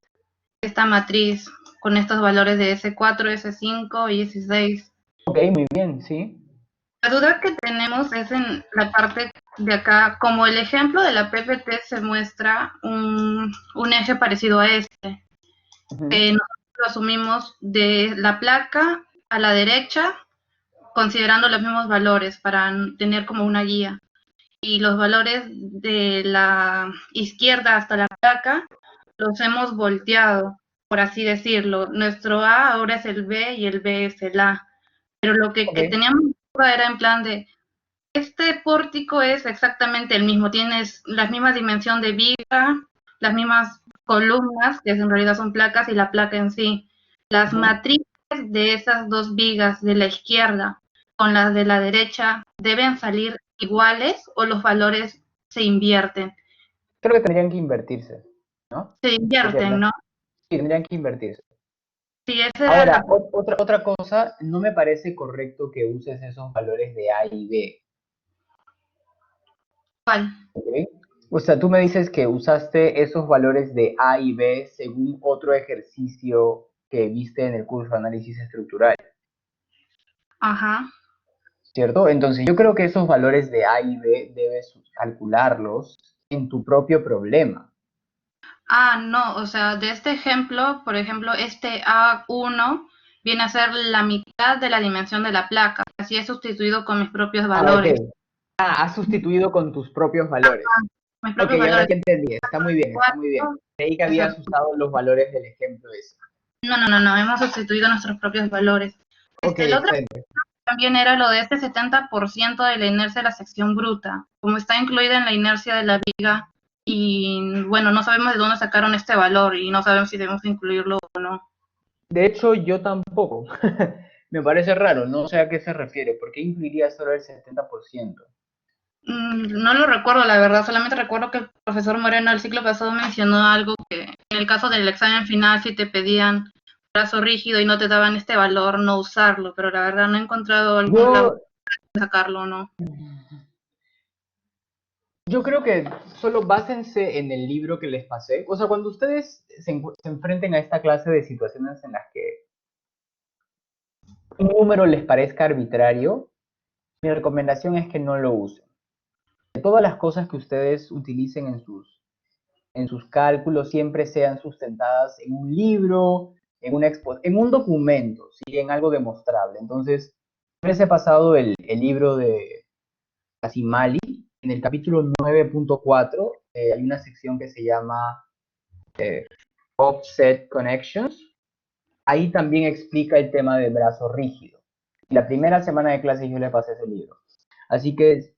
esta matriz con estos valores de S4, S5 y S6. Ok, muy bien, sí. La duda que tenemos es en la parte de acá, como el ejemplo de la PPT se muestra un eje parecido a este. Ujú. Nosotros lo asumimos de la placa a la derecha, considerando los mismos valores para tener como una guía. Y los valores de la izquierda hasta la placa los hemos volteado, por así decirlo. Nuestro A ahora es el B y el B es el A. Pero lo que Ok. teníamos era en plan de, este pórtico es exactamente el mismo, tienes la misma dimensión de viga, las mismas columnas, que en realidad son placas, y la placa en sí. Las Ujú. matrices de esas dos vigas de la izquierda con las de la derecha deben salir iguales o los valores se invierten. Creo que tendrían que invertirse, ¿no? Se Porque invierten, ¿no? sí, tendrían que invertirse. Sí, esa era Ahora, la... otra cosa, no me parece correcto que uses esos valores de A y B, ¿Cuál? ¿ok? O sea, tú me dices que usaste esos valores de A y B según otro ejercicio que viste en el curso de análisis estructural, Ajá. ¿cierto? Entonces, yo creo que esos valores de A y B debes calcularlos en tu propio problema. Ah, no, o sea, de este ejemplo, por ejemplo, este A1 viene a ser la mitad de la dimensión de la placa, así es sustituido con mis propios Ah, ok. valores. Has sustituido con tus propios valores. Mis Ok, propios ahora valores. sí entendí. Está muy bien, está muy bien. 4, Creí que habías exacto. usado los valores del ejemplo ese. No, hemos sustituido nuestros propios valores. Ok, El otro excelente. también era lo de este 70% de la inercia de la sección bruta, como está incluida en la inercia de la viga, y bueno, no sabemos de dónde sacaron este valor y no sabemos si debemos incluirlo o no. De hecho, yo tampoco. Me parece raro, no sé a qué se refiere. ¿Por qué incluiría solo el 70%? No lo recuerdo, la verdad, solamente recuerdo que el profesor Moreno el ciclo pasado mencionó algo que en el caso del examen final, si te pedían brazo rígido y no te daban este valor, no usarlo, pero la verdad no he encontrado algún lado Yo, para sacarlo o no. yo creo que solo básense en el libro que les pasé. O sea, cuando ustedes se enfrenten a esta clase de situaciones en las que un número les parezca arbitrario, mi recomendación es que no lo usen. Todas las cosas que ustedes utilicen en sus cálculos siempre sean sustentadas en un libro, en un documento, ¿sí? En algo demostrable. Entonces, yo les he pasado el libro de Casimali. En el capítulo 9.4 hay una sección que se llama Offset Connections. Ahí también explica el tema del brazo rígido. Y la primera semana de clase yo le pasé ese libro. Así que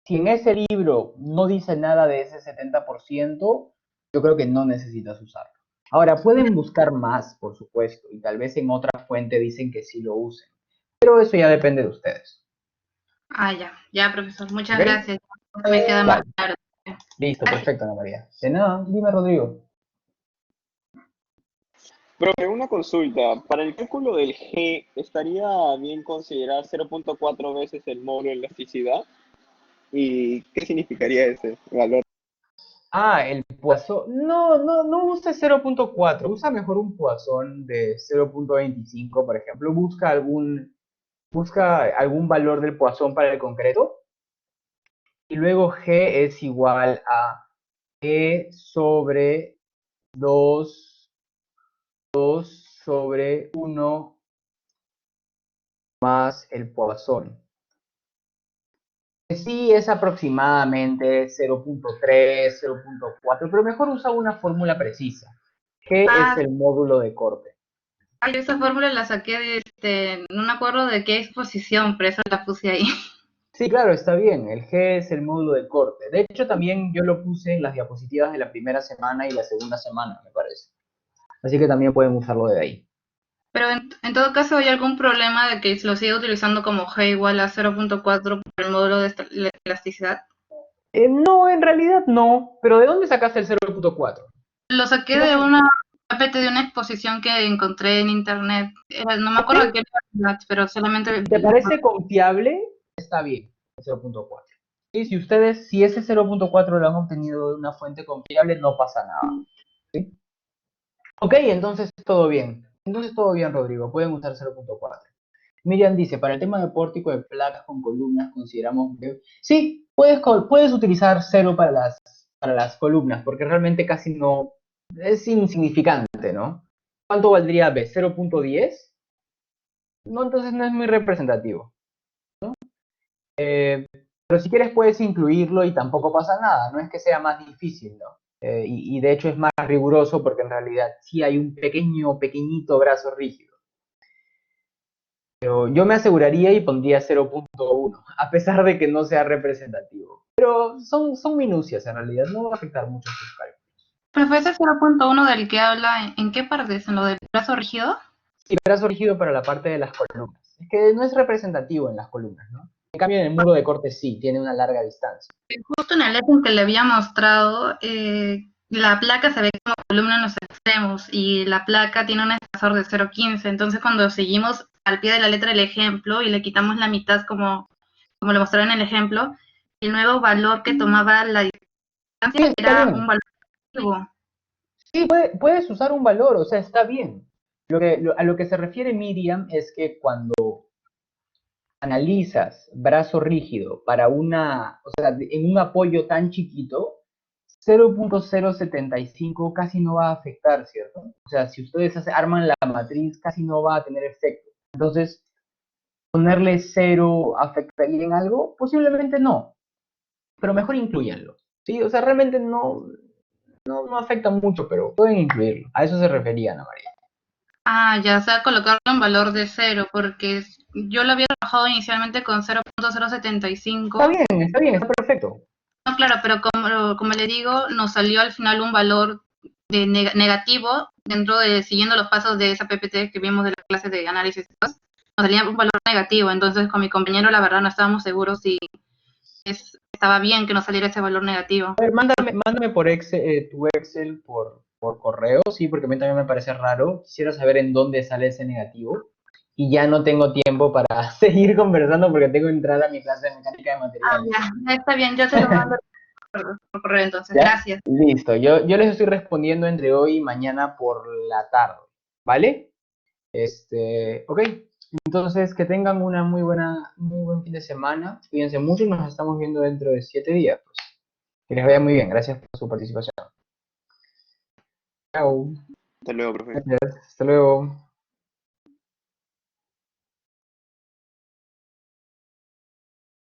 si en ese libro no dice nada de ese 70%, yo creo que no necesitas usarlo. Ahora, pueden buscar más, por supuesto, y tal vez en otra fuente dicen que sí lo usen, pero eso ya depende de ustedes. Ah, ya, profesor, muchas ¿Ok? gracias. Me queda más Vale, claro. listo, perfecto, Ana María. De nada, dime, Rodrigo. Profe, una consulta. Para el cálculo del G, ¿estaría bien considerar 0.4 veces el módulo de elasticidad? ¿Y qué significaría ese valor? Ah, el Poisson. No uses 0.4, usa mejor un Poisson de 0.25, por ejemplo. Busca algún valor del Poisson para el concreto. Y luego G es igual a E sobre 2 sobre 1 más el Poisson. Sí, es aproximadamente 0.3, 0.4, pero mejor usa una fórmula precisa. G es Ah, el módulo de corte. ay, esa fórmula la saqué no me acuerdo de qué exposición, pero eso la puse ahí. Sí, claro, está bien. El G es el módulo de corte. De hecho, también yo lo puse en las diapositivas de la primera semana y la segunda semana, me parece. Así que también pueden usarlo de ahí. Pero en todo caso, ¿hay algún problema de que lo siga utilizando como G igual a 0.4 por el módulo de elasticidad? No, en realidad no. Pero ¿de dónde sacaste el 0.4? Lo saqué de una PPT de una exposición que encontré en internet. No me Ok, acuerdo de qué era, pero solamente... ¿te parece confiable? Está bien, el 0.4. Y si ese 0.4 lo han obtenido de una fuente confiable, no pasa nada. ¿Sí? Ok, entonces todo bien. Entonces todo bien, Rodrigo. Pueden usar 0.4. Miriam dice, para el tema de pórtico de placas con columnas, consideramos que... Sí, puedes utilizar cero para las columnas, porque realmente casi no... Es insignificante, ¿no? ¿Cuánto valdría B? ¿0.10? No, entonces no es muy representativo. Pero si quieres puedes incluirlo y tampoco pasa nada, no es que sea más difícil, ¿no? Y de hecho es más riguroso porque en realidad sí hay un pequeñito brazo rígido. Pero yo me aseguraría y pondría 0.1, a pesar de que no sea representativo. Pero son minucias en realidad, no va a afectar mucho sus cálculos. Profe, ese 0.1 del que habla, ¿en qué parte es? ¿En lo del brazo rígido? Sí, brazo rígido para la parte de las columnas. Es que no es representativo en las columnas, ¿no? En cambio, en el muro de corte sí, tiene una larga distancia. Justo en el ejemplo que le había mostrado, la placa se ve como columna en los extremos y la placa tiene un espesor de 0.15. Entonces, cuando seguimos al pie de la letra del ejemplo y le quitamos la mitad como lo mostré en el ejemplo, el nuevo valor que tomaba la distancia Sí, está era bien. un valor negativo. Sí, puedes usar un valor, o sea, está bien. A lo que se refiere Miriam es que cuando analizas brazo rígido para o sea, en un apoyo tan chiquito, 0.075 casi no va a afectar, ¿cierto? O sea, si ustedes arman la matriz, casi no va a tener efecto. Entonces, ponerle 0 afectaría en algo, posiblemente no, pero mejor incluyanlo. ¿Sí? O sea, realmente no afecta mucho, pero pueden incluirlo. A eso se refería Ana María. Ah, ya sea colocarlo en valor de 0, porque yo lo había trabajado inicialmente con 0.075. Está bien, está perfecto. No, claro, pero como le digo, nos salió al final un valor de negativo dentro de, siguiendo los pasos de esa PPT que vimos de la clase de análisis, nos salía un valor negativo. Entonces, con mi compañero, la verdad, no estábamos seguros si estaba bien que nos saliera ese valor negativo. A ver, mándame por Excel, tu Excel por correo, sí, porque a mí también me parece raro. Quisiera saber en dónde sale ese negativo. Y ya no tengo tiempo para seguir conversando porque tengo que entrar a mi clase de mecánica de Ah, materiales. ya, está bien, yo se lo mando por correo entonces. ¿Ya? Gracias. Listo. Yo les estoy respondiendo entre hoy y mañana por la tarde. ¿Vale? Ok. Entonces, que tengan muy buen fin de semana. Cuídense mucho y nos estamos viendo dentro de 7 días. Pues. Que les vaya muy bien. Gracias por su participación. Chao. Hasta luego, profe. Gracias. Hasta luego.